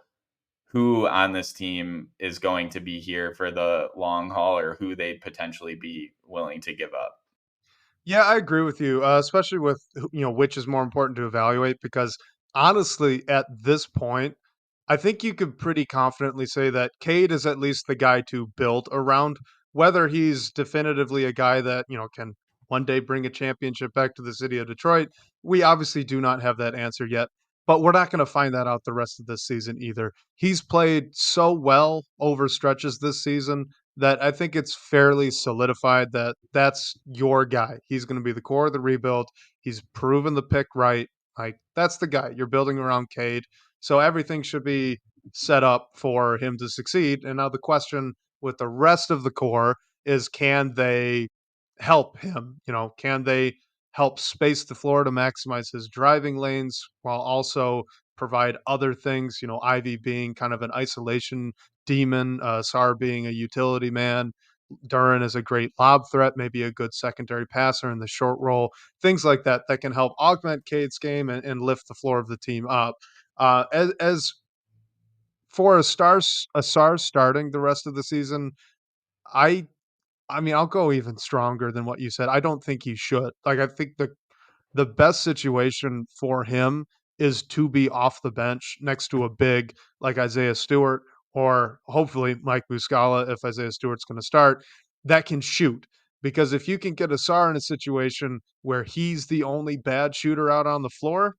who on this team is going to be here for the long haul or who they'd potentially be willing to give up. Yeah, I agree with you, especially with which is more important to evaluate because honestly, at this point, I think you could pretty confidently say that Cade is at least the guy to build around. whether he's definitively a guy that, can one day bring a championship back to the city of Detroit, we obviously do not have that answer yet. But we're not going to find that out the rest of this season either. He's played so well over stretches this season that I think it's fairly solidified that that's your guy. He's going to be the core of the rebuild. He's proven the pick right. Like, that's the guy. You're building around Cade. So everything should be set up for him to succeed. And now the question with the rest of the core is, can they help him? Can they help space the floor to maximize his driving lanes while also provide other things? Ivy being kind of an isolation demon, Sar being a utility man, Duran is a great lob threat, maybe a good secondary passer in the short roll, things like that that can help augment Cade's game and lift the floor of the team up. As for a Sar starting the rest of the season, I I mean, I'll go even stronger than what you said. I don't think he should. Like, I think the best situation for him is to be off the bench next to a big like Isaiah Stewart, or hopefully Mike Muscala if Isaiah Stewart's going to start, that can shoot. Because if you can get Asar in a situation where he's the only bad shooter out on the floor,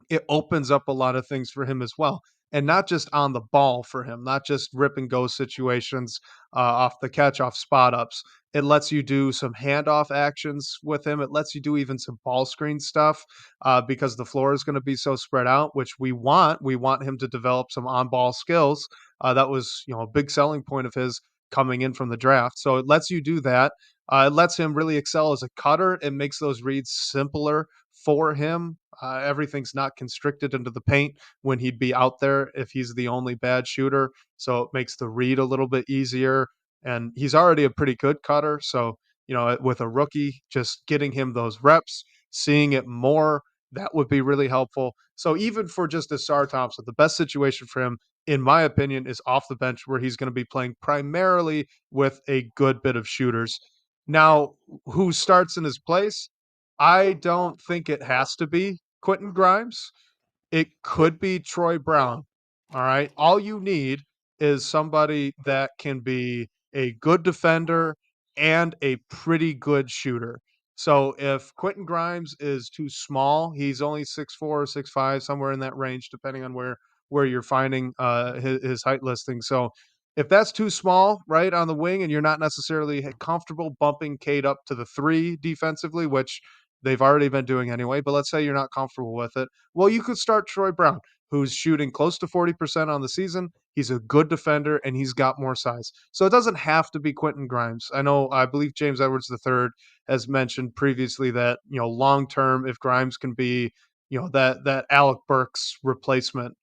it opens up a lot of things for him as well. And not just on the ball for him, not just rip and go situations off the catch, off spot ups. It lets you do some handoff actions with him. It lets you do even some ball screen stuff because the floor is going to be so spread out, which we want. We want him to develop some on ball skills. That was, a big selling point of his coming in from the draft. So it lets you do that. It lets him really excel as a cutter. It makes those reads simpler for him. Everything's not constricted into the paint when he'd be out there if he's the only bad shooter. So it makes the read a little bit easier. And he's already a pretty good cutter. So, with a rookie, just getting him those reps, seeing it more, that would be really helpful. So even for just Ausar Thompson, the best situation for him, in my opinion, is off the bench where he's going to be playing primarily with a good bit of shooters. Now, who starts in his place? I don't think it has to be Quentin Grimes. It could be Troy Brown. All right. All you need is somebody that can be a good defender and a pretty good shooter. So if Quentin Grimes is too small, he's only 6'4", 6'5", somewhere in that range, depending on where you're finding his height listing. So if that's too small, right, on the wing, and you're not necessarily comfortable bumping Cade up to the 3 defensively, which they've already been doing anyway, but let's say you're not comfortable with it, well, you could start Troy Brown, who's shooting close to 40% on the season. He's a good defender and he's got more size. So it doesn't have to be Quentin Grimes. I believe James Edwards III has mentioned previously that, long term, if Grimes can be, that Alec Burks replacement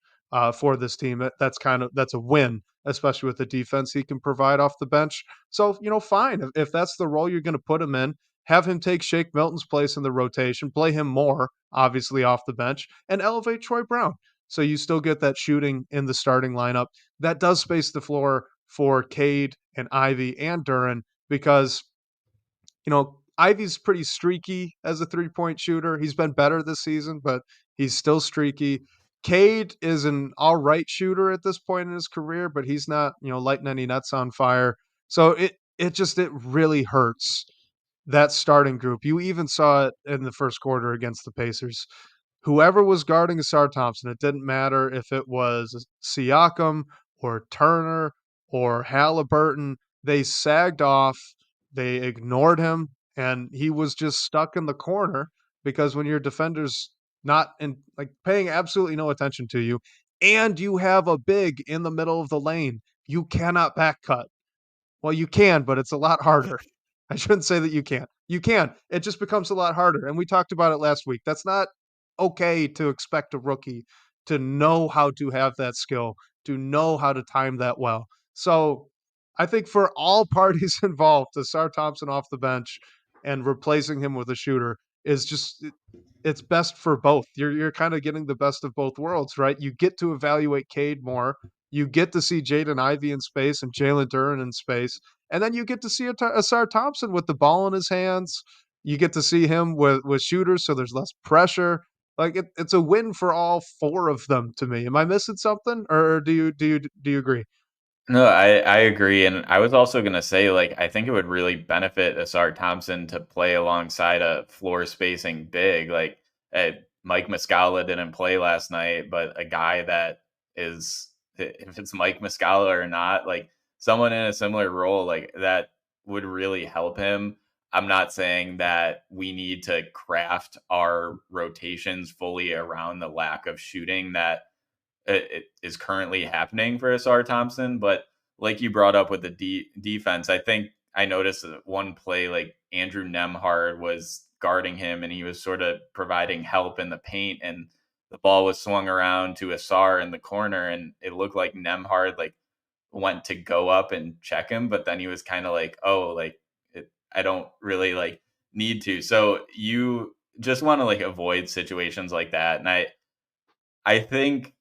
for this team, that's a win, especially with the defense he can provide off the bench. So, fine. If that's the role you're going to put him in, have him take Shake Milton's place in the rotation, play him more, obviously, off the bench, and elevate Troy Brown. So you still get that shooting in the starting lineup. That does space the floor for Cade and Ivy and Duran because, Ivy's pretty streaky as a 3-point shooter. He's been better this season, but he's still streaky. Cade is an all right shooter at this point in his career, but he's not, lighting any nets on fire. So it really hurts that starting group. You even saw it in the first quarter against the Pacers. Whoever was guarding Asar Thompson, it didn't matter if it was Siakam or Turner or Halliburton, they sagged off, they ignored him, and he was just stuck in the corner because when your defender's not in like paying absolutely no attention to you, and you have a big in the middle of the lane, you cannot back cut. Well, you can, but it's a lot harder. I shouldn't say that you can't. You can. It just becomes a lot harder. And we talked about it last week. That's not okay to expect a rookie to know how to have that skill, to know how to time that well. So I think for all parties involved, to start Thompson off the bench and replacing him with a shooter is just it's best for both. You're kind of getting the best of both worlds, right? You get to evaluate Cade more. You get to see Jaden Ivey in space and Jalen Duren in space. And then you get to see Asar Thompson with the ball in his hands. You get to see him with shooters, so there's less pressure. Like it's a win for all 4 of them to me. Am I missing something, or do you agree? No, I agree, and I was also gonna say, like, I think it would really benefit Asar Thompson to play alongside a floor spacing big, like, Mike Muscala didn't play last night, but a guy that is, if it's Mike Muscala or not, like, someone in a similar role, like, that would really help him. I'm not saying that we need to craft our rotations fully around the lack of shooting that it is currently happening for Asar Thompson. But like you brought up with the defense, I think I noticed that one play, like Andrew Nemhard was guarding him and he was sort of providing help in the paint, and the ball was swung around to Asar in the corner, and it looked like Nemhard like went to go up and check him, but then he was kind of like, oh, like I don't really like need to. So you just want to like avoid situations like that, and I think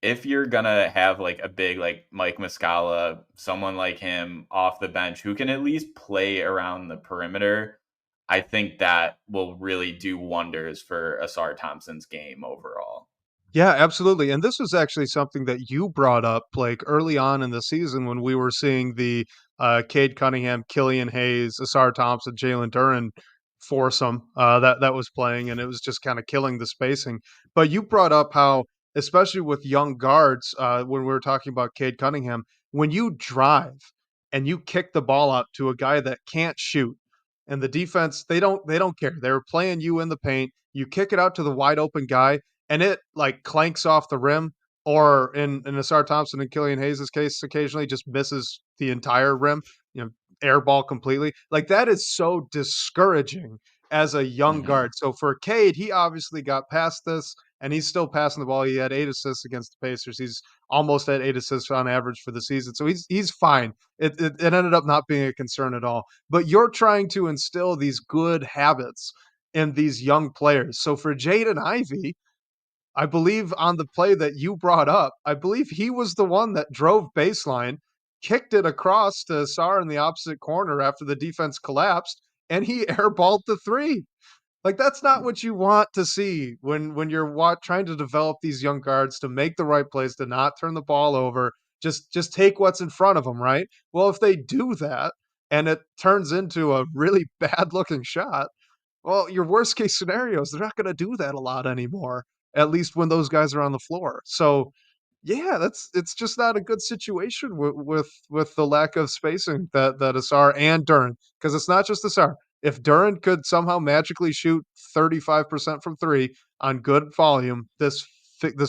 if you're gonna have like a big like Mike Muscala, someone like him off the bench who can at least play around the perimeter, I think that will really do wonders for Asar Thompson's game overall. Yeah, absolutely. And this was actually something that you brought up, Blake, early on in the season when we were seeing the Cade Cunningham, Killian Hayes, Asar Thompson, Jalen Duren foursome that was playing, and it was just kind of killing the spacing. But you brought up how, especially with young guards, when we were talking about Cade Cunningham, when you drive and you kick the ball up to a guy that can't shoot, and the defense they don't care. They're playing you in the paint. You kick it out to the wide open guy and it like clanks off the rim, or in Asar Thompson and Killian Hayes' case, occasionally just misses the entire rim, air ball completely. Like that is so discouraging as a young Hmm. guard. So for Cade, he obviously got past this and he's still passing the ball. He had 8 assists against the Pacers. He's almost at 8 assists on average for the season. So he's fine. It ended up not being a concern at all. But you're trying to instill these good habits in these young players. So for Jaden Ivey, I believe on the play that you brought up, I believe he was the one that drove baseline, kicked it across to Sar in the opposite corner after the defense collapsed, and he airballed the three. Like that's not what you want to see when you're trying to develop these young guards to make the right plays, to not turn the ball over, just take what's in front of them, right? Well, if they do that and it turns into a really bad looking shot, well, your worst case scenarios, they're not going to do that a lot anymore, at least when those guys are on the floor. So, yeah, it's just not a good situation with the lack of spacing that Asar and Duran, because it's not just Asar. If Duran could somehow magically shoot 35% from three on good volume, this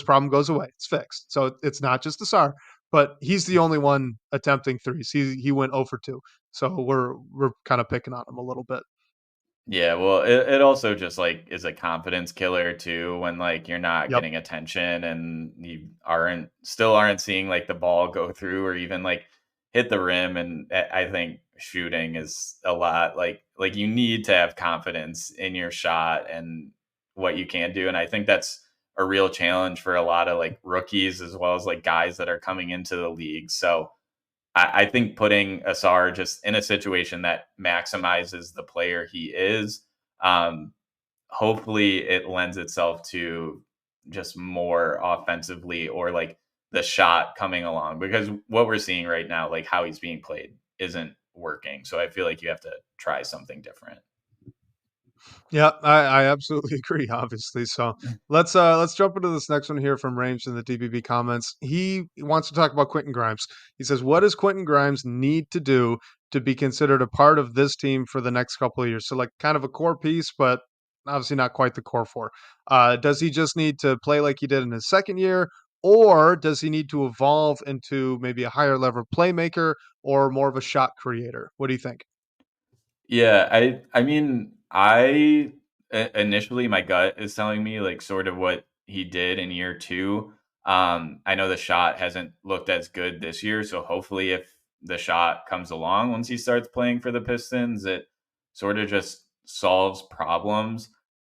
problem goes away. It's fixed. So it's not just Asar, but he's the only one attempting threes. He went 0 for 2. So we're kind of picking on him a little bit. Yeah, well, it also just like is a confidence killer too when like you're not Yep. getting attention and you aren't seeing like the ball go through or even like hit the rim. And I think shooting is a lot like you need to have confidence in your shot and what you can do. And I think that's a real challenge for a lot of like rookies as well as like guys that are coming into the league. So I think putting Asar just in a situation that maximizes the player he is, um, hopefully it lends itself to just more offensively or like the shot coming along because what we're seeing right now, like how he's being played, isn't working. So I feel like you have to try something different. Yeah, I absolutely agree, obviously. So let's jump into this next one here from Rames in the DBB comments. He wants to talk about Quentin Grimes. He says, "What does Quentin Grimes need to do to be considered a part of this team for the next couple of years?" So like kind of a core piece, but obviously not quite the core four. Does he just need to play like he did in his second year, or does he need to evolve into maybe a higher level playmaker or more of a shot creator? What do you think? Yeah, I mean, initially my gut is telling me like sort of what he did in year 2. I know the shot hasn't looked as good this year, so hopefully if the shot comes along once he starts playing for the Pistons, it sort of just solves problems.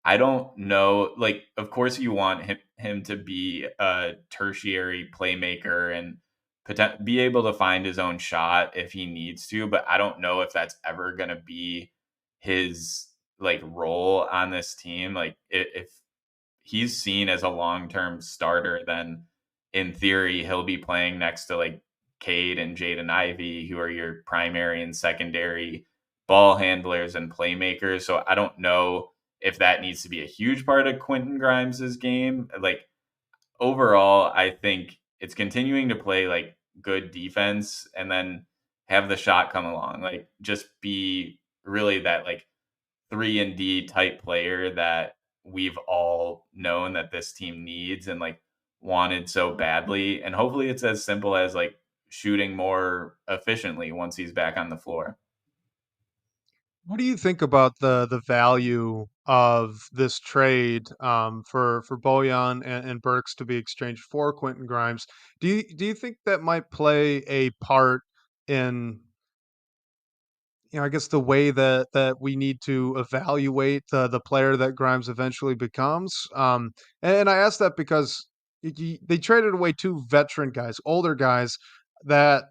I don't know, like of course you want him to be a tertiary playmaker and be able to find his own shot if he needs to, but I don't know if that's ever going to be his like role on this team. Like if he's seen as a long-term starter, then in theory he'll be playing next to like Cade and Jaden Ivey, who are your primary and secondary ball handlers and playmakers. So I don't know if that needs to be a huge part of Quentin Grimes's game. Like overall, I think it's continuing to play like good defense and then have the shot come along. Like just be really that like 3 and D type player that we've all known that this team needs and like wanted so badly. And hopefully it's as simple as like shooting more efficiently once he's back on the floor. What do you think about the value of this trade for Bojan and Burks to be exchanged for Quentin Grimes? Do you think that might play a part in, I guess, the way that we need to evaluate the player that Grimes eventually becomes? And I ask that because they traded away two veteran guys, older guys that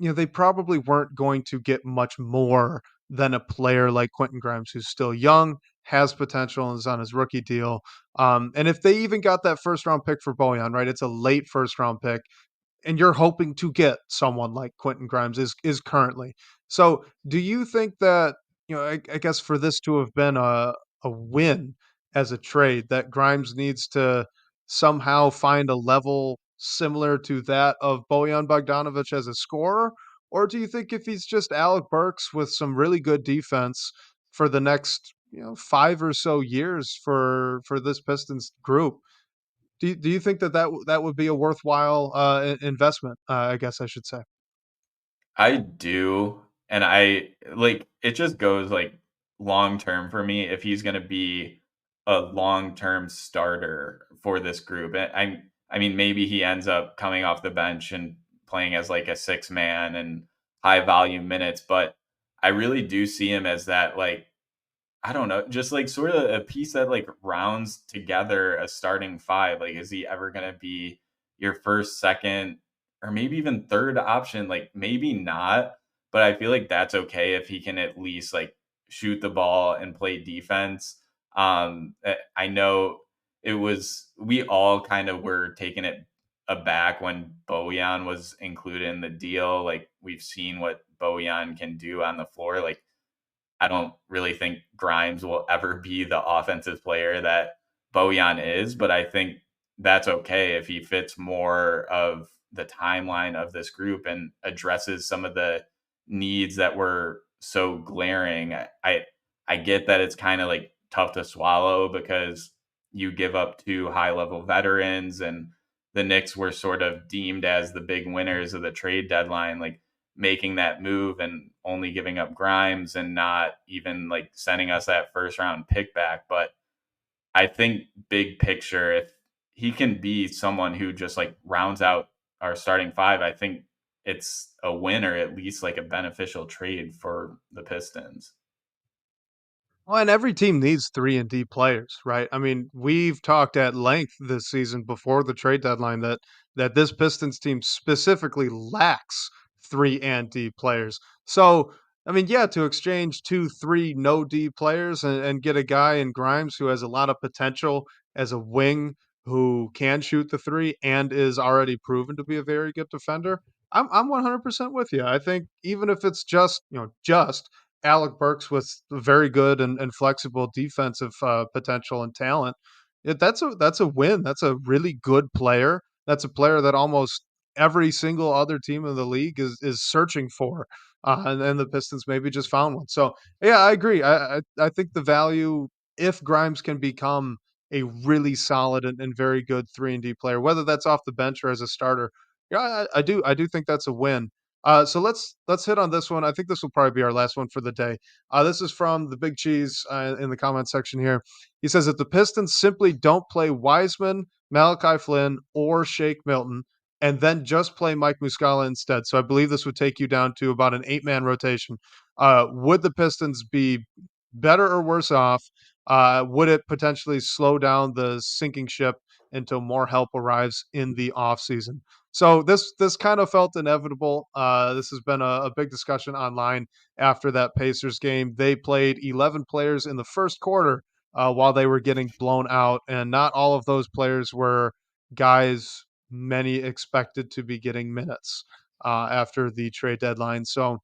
they probably weren't going to get much more than a player like Quentin Grimes, who's still young, has potential, and is on his rookie deal. And if they even got that first round pick for Bojan, right? It's a late first round pick and you're hoping to get someone like Quentin Grimes is currently. So, do you think that I guess for this to have been a win as a trade, that Grimes needs to somehow find a level similar to that of Bojan Bogdanovic as a scorer, or do you think if he's just Alec Burks with some really good defense for the next 5 or so years for this Pistons group, do you think that would be a worthwhile, investment, I guess I should say? I do. And I like it just goes like long term for me if he's going to be a long term starter for this group. I mean maybe he ends up coming off the bench and playing as like a six man and high volume minutes, but I really do see him as that like I don't know, just like sort of a piece that like rounds together a starting five. Like, is he ever going to be your first, second, or maybe even third option? Like, maybe not, but I feel like that's okay if he can at least like shoot the ball and play defense. I know we all kind of were taking it aback when Bojan was included in the deal. Like, we've seen what Bojan can do on the floor. Like, I don't really think Grimes will ever be the offensive player that Bojan is, but I think that's okay if he fits more of the timeline of this group and addresses some of the needs that were so glaring. I get that it's kind of like tough to swallow because you give up two high level veterans and the Knicks were sort of deemed as the big winners of the trade deadline. Like making that move and only giving up Grimes and not even like sending us that first round pick back. But I think big picture, if he can be someone who just like rounds out our starting five, I think it's a win or at least like a beneficial trade for the Pistons. Well, and every team needs 3 and D players, right? I mean, we've talked at length this season before the trade deadline that this Pistons team specifically lacks 3 and D players. So, I mean, yeah, to exchange 2, 3 no D players and get a guy in Grimes who has a lot of potential as a wing who can shoot the 3 and is already proven to be a very good defender. I'm 100% with you. I think even if it's just Alec Burks with very good and flexible defensive potential and talent. That's a win. That's a really good player. That's a player that almost every single other team in the league is searching for, and the Pistons maybe just found one. So yeah, I agree. I think the value if Grimes can become a really solid and very good 3 and D player, whether that's off the bench or as a starter, yeah, I do think that's a win. So let's hit on this one. I think this will probably be our last one for the day. This is from the Big Cheese in the comment section here. He says that the Pistons simply don't play Wiseman, Malachi Flynn, or Shake Milton, and then just play Mike Muscala instead. So I believe this would take you down to about an 8-man rotation. Would the Pistons be better or worse off? Would it potentially slow down the sinking ship until more help arrives in the offseason? So this kind of felt inevitable. This has been a big discussion online after that Pacers game. They played 11 players in the first quarter while they were getting blown out, and not all of those players were guys many expected to be getting minutes after the trade deadline. So,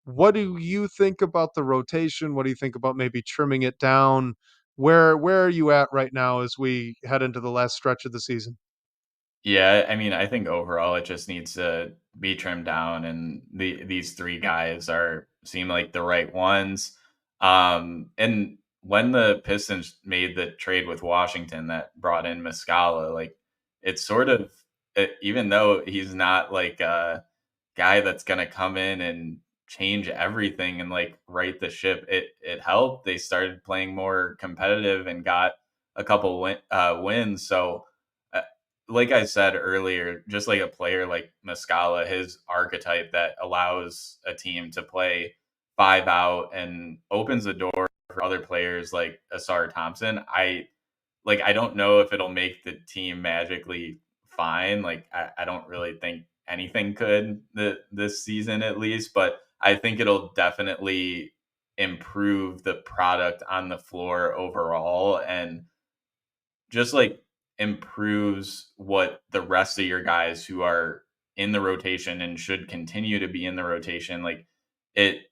what do you think about the rotation? What do you think about maybe trimming it down? Where are you at right now as we head into the last stretch of the season? Yeah, I mean, I think overall it just needs to be trimmed down, and these three guys are seem like the right ones. And when the Pistons made the trade with Washington that brought in Muscala, like it's sort of even though he's not like a guy that's gonna come in and change everything and like right the ship, it helped. They started playing more competitive and got a couple wins. So uh, like I said earlier, just like a player like Muscala, his archetype that allows a team to play five out and opens the door for other players like Ausar Thompson. I don't know if it'll make the team magically fine. Like I don't really think anything could this season at least, but I think it'll definitely improve the product on the floor overall and just like improves what the rest of your guys who are in the rotation and should continue to be in the rotation, like it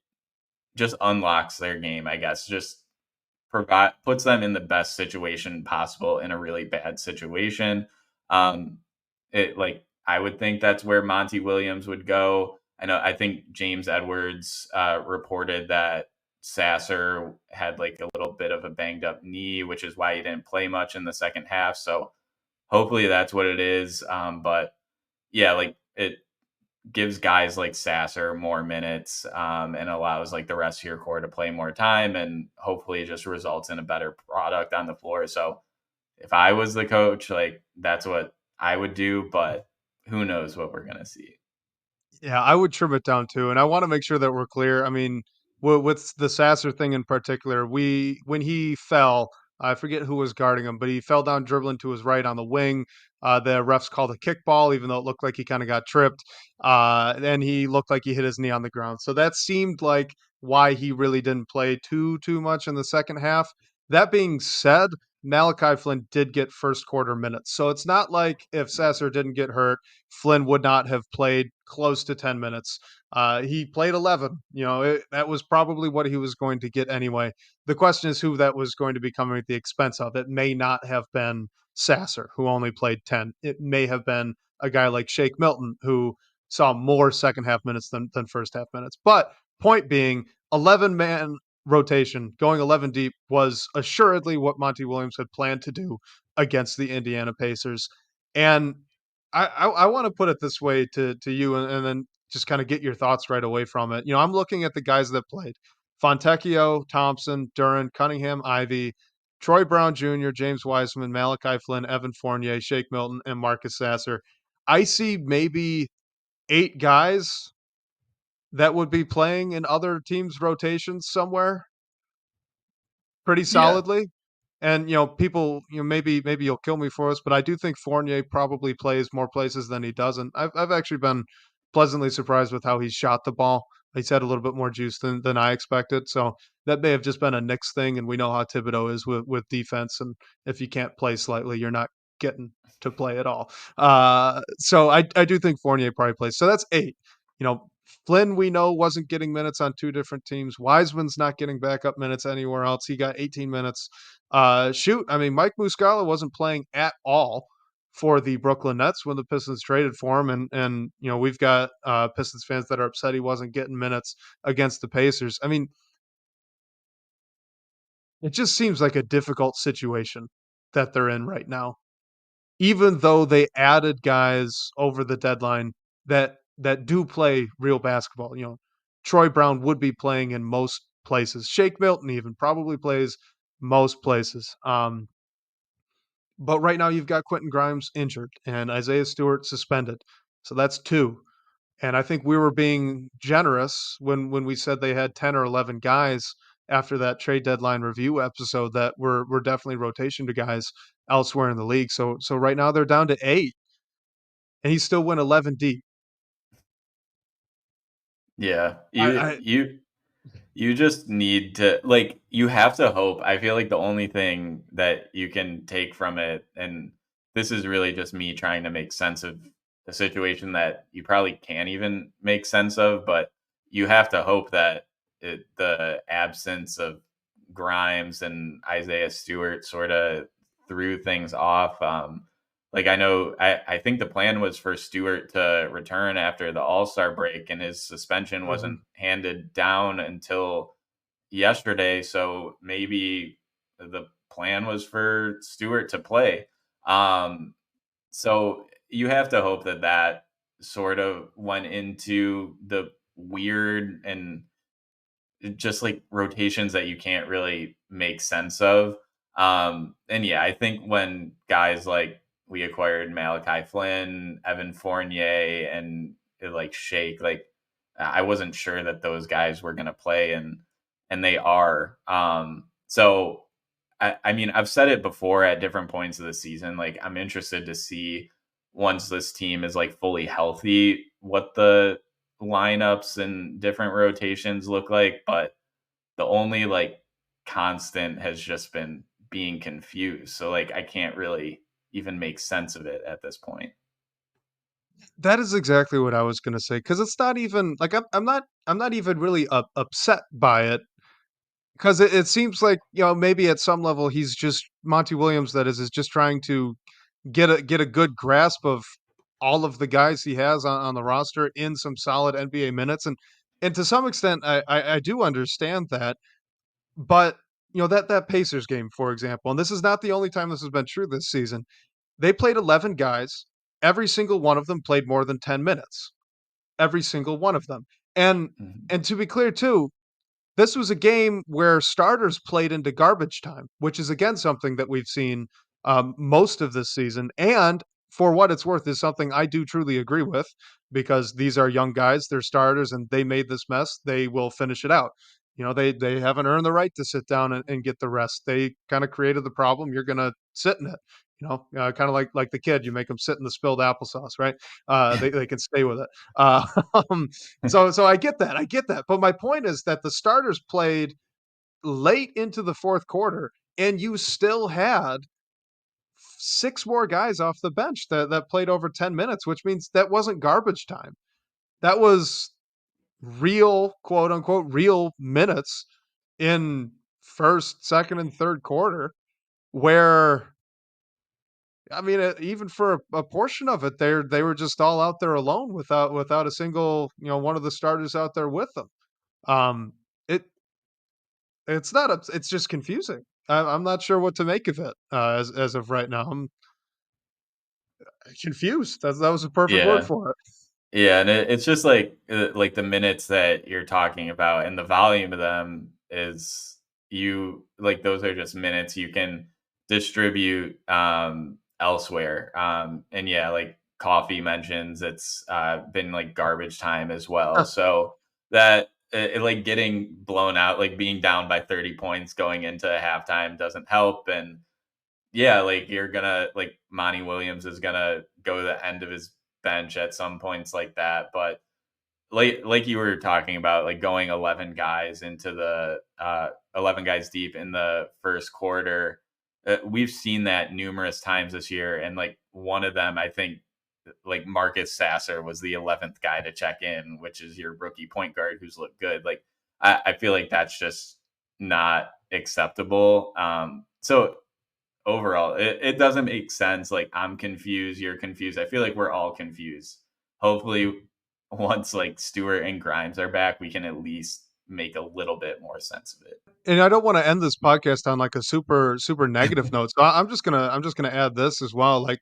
just unlocks their game, I guess. Just provide puts them in the best situation possible in a really bad situation. Um, it like I would think that's where Monty Williams would go. I think James Edwards reported that Sasser had like a little bit of a banged up knee, which is why he didn't play much in the second half. So hopefully that's what it is. But yeah, like it gives guys like Sasser more minutes and allows like the rest of your core to play more time and hopefully it just results in a better product on the floor. So if I was the coach, like that's what I would do, but who knows what we're gonna see. Yeah, I would trim it down too, and I wanna make sure that we're clear. I mean, with the Sasser thing in particular, we when he fell, I forget who was guarding him, but he fell down dribbling to his right on the wing. The refs called a kickball, even though it looked like he kinda got tripped, and he looked like he hit his knee on the ground. So that seemed like why he really didn't play too much in the second half. That being said, Malachi Flynn did get first quarter minutes, so it's not like if Sasser didn't get hurt, Flynn would not have played close to 10 minutes. He played 11. That was probably what he was going to get anyway. The question is who that was going to be coming at the expense of. It may not have been Sasser, who only played 10. It may have been a guy like Shake Milton, who saw more second half minutes than first half minutes. But point being, 11 man rotation going 11 deep was assuredly what Monty Williams had planned to do against the Indiana Pacers. And I want to put it this way to you, and then just kind of get your thoughts right away from it. I'm looking at the guys that played: Fontecchio, Thompson, Duran, Cunningham, Ivy, Troy Brown Jr., James Wiseman, Malachi Flynn, Evan Fournier, Shake Milton, and Marcus Sasser. I see maybe 8 guys that would be playing in other teams' rotations somewhere pretty Yeah. solidly. And people, maybe you'll kill me for this, but I do think Fournier probably plays more places than he doesn't. I've actually been pleasantly surprised with how he's shot the ball. He's had a little bit more juice than I expected. So that may have just been a Knicks thing, and we know how Thibodeau is with defense. And if you can't play slightly, you're not getting to play at all. So I do think Fournier probably plays. So that's 8. Flynn, we know, wasn't getting minutes on 2 different teams. Wiseman's not getting backup minutes anywhere else. He got 18 minutes. Shoot, I mean, Mike Muscala wasn't playing at all for the Brooklyn Nets when the Pistons traded for him, and we've got Pistons fans that are upset he wasn't getting minutes against the Pacers. I mean, it just seems like a difficult situation that they're in right now, even though they added guys over the deadline that do play real basketball. Troy Brown would be playing in most places. Shake Milton even probably plays most places. But right now you've got Quentin Grimes injured and Isaiah Stewart suspended. So that's 2. And I think we were being generous when we said they had 10 or 11 guys after that trade deadline review episode that were definitely rotation to guys elsewhere in the league. So right now they're down to 8 and he still went 11 deep. Yeah. I, You I you you just need to you have to hope. I feel like the only thing that you can take from it, and this is really just me trying to make sense of a situation that you probably can't even make sense of, but you have to hope that the absence of Grimes and Isaiah Stewart sort of threw things off. Like I know, I think the plan was for Stewart to return after the All Star break, and his suspension Mhm. wasn't handed down until yesterday. So maybe the plan was for Stewart to play. Um, so you have to hope that that sort of went into the weird and just like rotations that you can't really make sense of. And yeah, I think when guys like we acquired Malachi Flynn, Evan Fournier, and like Shake, like I wasn't sure that those guys were going to play, and they are. So I mean, I've said it before at different points of the season. Like, I'm interested to see once this team is like fully healthy, what the lineups and different rotations look like. But the only like constant has just been being confused. So like, I can't really even make sense of it at this point. That is exactly what I was gonna say, say because it's not even like, I'm not even really upset by it, 'cause it seems like, maybe at some level he's just Monty Williams, that is just trying to get a good grasp of all of the guys he has on the roster in some solid NBA minutes, and to some extent, I do understand that, but, that Pacers game, for example, and this is not the only time this has been true this season. They played 11 guys, every single one of them played more than 10 minutes, every single one of them, and Mhm. and to be clear too, this was a game where starters played into garbage time, which is again something that we've seen most of this season. And for what it's worth, is something I do truly agree with, because these are young guys, they're starters, and they made this mess. They will finish it out. They haven't earned the right to sit down and get the rest. They kind of created the problem. You're gonna sit in it. Kind of like the kid. You make them sit in the spilled applesauce, right? They can stay with it. Uh, um, so I get that, but my point is that the starters played late into the 4th quarter, and you still had 6 more guys off the bench that played over 10 minutes, which means that wasn't garbage time. That was real, quote unquote, "real minutes" in 1st, 2nd, and 3rd quarter, where, I mean, even for a portion of it, they were just all out there alone without a single, one of the starters out there with them. Um, it It's not ups it's just confusing. I'm not sure what to make of it, as of right now. I'm confused. That was a perfect word Yeah. for it. Yeah, and it's just like the minutes that you're talking about and the volume of them is you like those are just minutes you can distribute elsewhere. And yeah, like Coffee mentions it's been like garbage time as well. So that like getting blown out, like being down by 30 points going into halftime doesn't help. And yeah, like you're gonna like Monty Williams is gonna go to the end of his bench at some points like that. But like you were talking about, like going 11 guys into the 11 guys deep in the first quarter. We've seen that numerous times this year, and like one of them, I think, like Marcus Sasser was the 11th guy to check in, which is your rookie point guard who's looked good. Like I feel like that's just not acceptable. So overall, it doesn't make sense. Like I'm confused, you're confused. I feel like we're all confused. Hopefully, once like Stewart and Grimes are back, we can at least make a little bit more sense of And I don't wanna end this podcast on, like, a super negative note, so I'm just gonna add this as well. Like,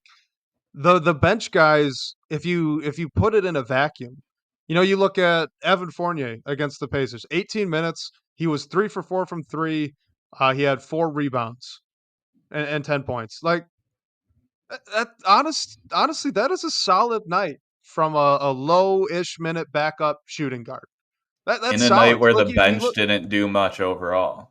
the bench guys, if you put it in a vacuum, you look at Evan Fournier against the Pacers, 18 minutes, he was 3 for 4 from 3, he had 4 rebounds and 10 points. Like, honestly, that is a solid night from a low-ish minute backup shooting guard. That's in a night solid. where the Like, you bench look didn't do much overall.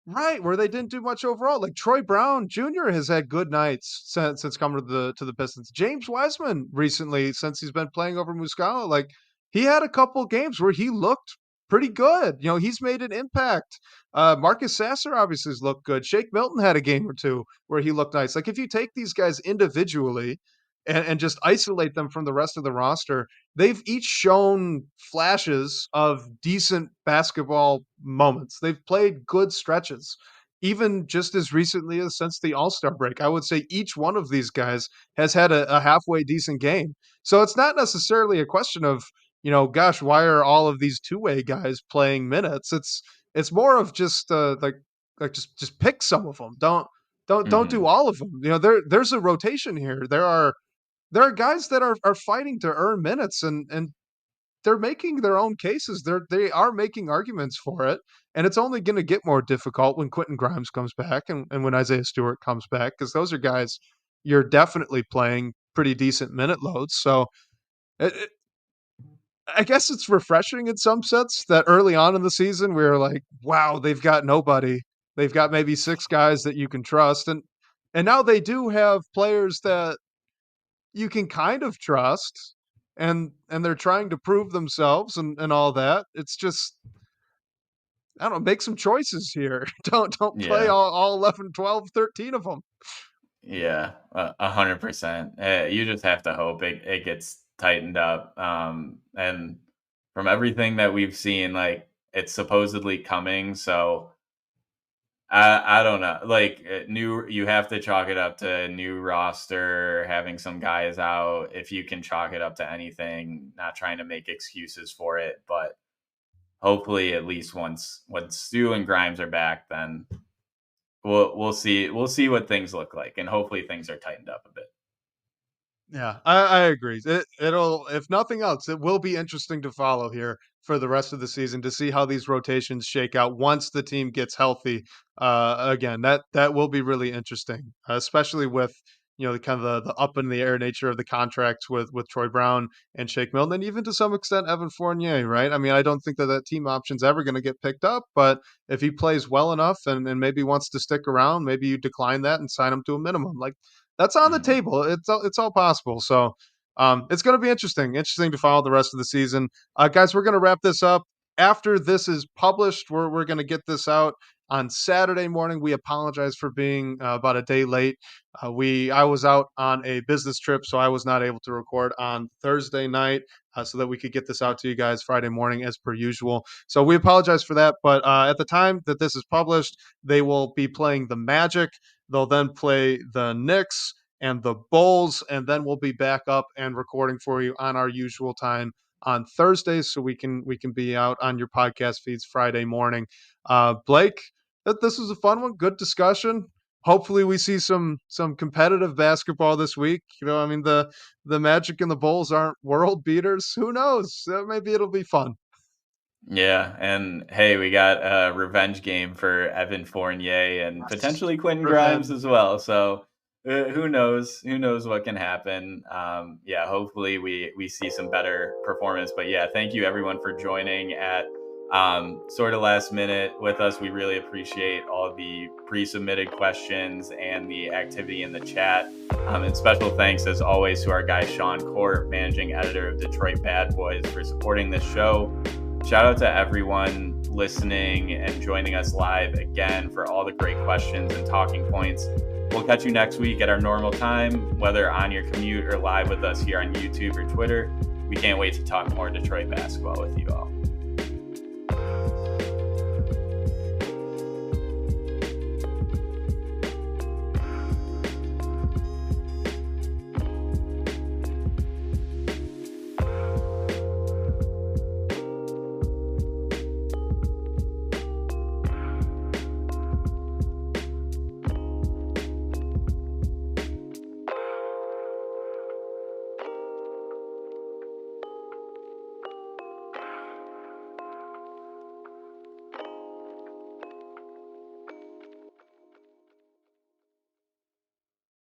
right, where they didn't do much overall. Like, Troy Brown Jr. has had good nights since coming to the Pistons. James Wiseman recently, since he's been playing over Muscala, like, he had a couple games where he looked pretty good. You know, he's made an impact. Marcus Sasser obviously has looked good. Shake Milton had a game or two where he looked nice. Like if you take these guys individually and just isolate them from the rest of the roster, they've each shown flashes of decent basketball moments. They've played good stretches. Even just as recently as since the All-Star break, I would say each one of these guys has had a halfway decent game. So it's not necessarily a question of, you know, gosh, why are all of these two-way guys playing minutes? It's more of just like just pick some of them. Don't do Hmm. all of them. You know, there's a rotation here. There are guys that are fighting to earn minutes and they're making their own cases. They are making arguments for it. And it's only going to get more difficult when Quentin Grimes comes back and when Isaiah Stewart comes back, because those are guys you're definitely playing pretty decent minute loads. So it, I guess it's refreshing in some sense that early on in the season we were like, wow, they've got nobody. They've got maybe six guys that you can trust. And now they do have players that you can kind of trust and they're trying to prove themselves and all that. It's just I don't know, make some choices here. Don't play Yeah. all 11, 12, 13 of them. Yeah, 100%. You just have to hope it gets tightened up. And from everything that we've seen, like it's supposedly coming. So I don't know. Like new, you have to chalk it up to new roster, having some guys out. If you can chalk it up to anything, not trying to make excuses for it, but hopefully at least once Stu and Grimes are back, then we'll see what things look like, and hopefully things are tightened up a bit. Yeah, I agree. It'll, if nothing else, it will be interesting to follow here for the rest of the season to see how these rotations shake out once the team gets healthy. Again, that will be really interesting, especially with you know the kind of the up in the air nature of the contracts with Troy Brown and Shake Milton, and even to some extent Evan Fournier. Right? I mean, I don't think that team option's ever going to get picked up, but if he plays well enough and maybe wants to stick around, maybe you decline that and sign him to a minimum. Like that's on the Mhm. table. It's all possible. So it's going to be interesting to follow the rest of the season. Guys, we're going to wrap this up after this is published. We're going to get this out on Saturday morning. We apologize for being about a day late. I was out on a business trip, so I was not able to record on Thursday night. So that we could get this out to you guys Friday morning as per usual. So we apologize for that. But at the time that this is published, they will be playing the Magic. They'll then play the Knicks and the Bulls, and then we'll be back up and recording for you on our usual time on Thursdays, so we can be out on your podcast feeds Friday morning. Blake, this was a fun one, good discussion. Hopefully, we see some competitive basketball this week. You know, I mean the Magic and the Bulls aren't world beaters. Who knows? Maybe it'll be fun. Yeah, and hey, we got a revenge game for Evan Fournier and Yes. potentially Quentin Grimes Revenge. as well. So who knows? Who knows what can happen? Yeah, hopefully we see some better performance. But yeah, thank you everyone for joining at sort of last minute with us. We really appreciate all the pre-submitted questions and the activity in the chat. And special thanks as always to our guy Sean Court, managing editor of Detroit Bad Boys, for supporting this show. Shout out to everyone listening and joining us live again for all the great questions and talking points. We'll catch you next week at our normal time, whether on your commute or live with us here on YouTube or Twitter. We can't wait to talk more Detroit basketball with you all.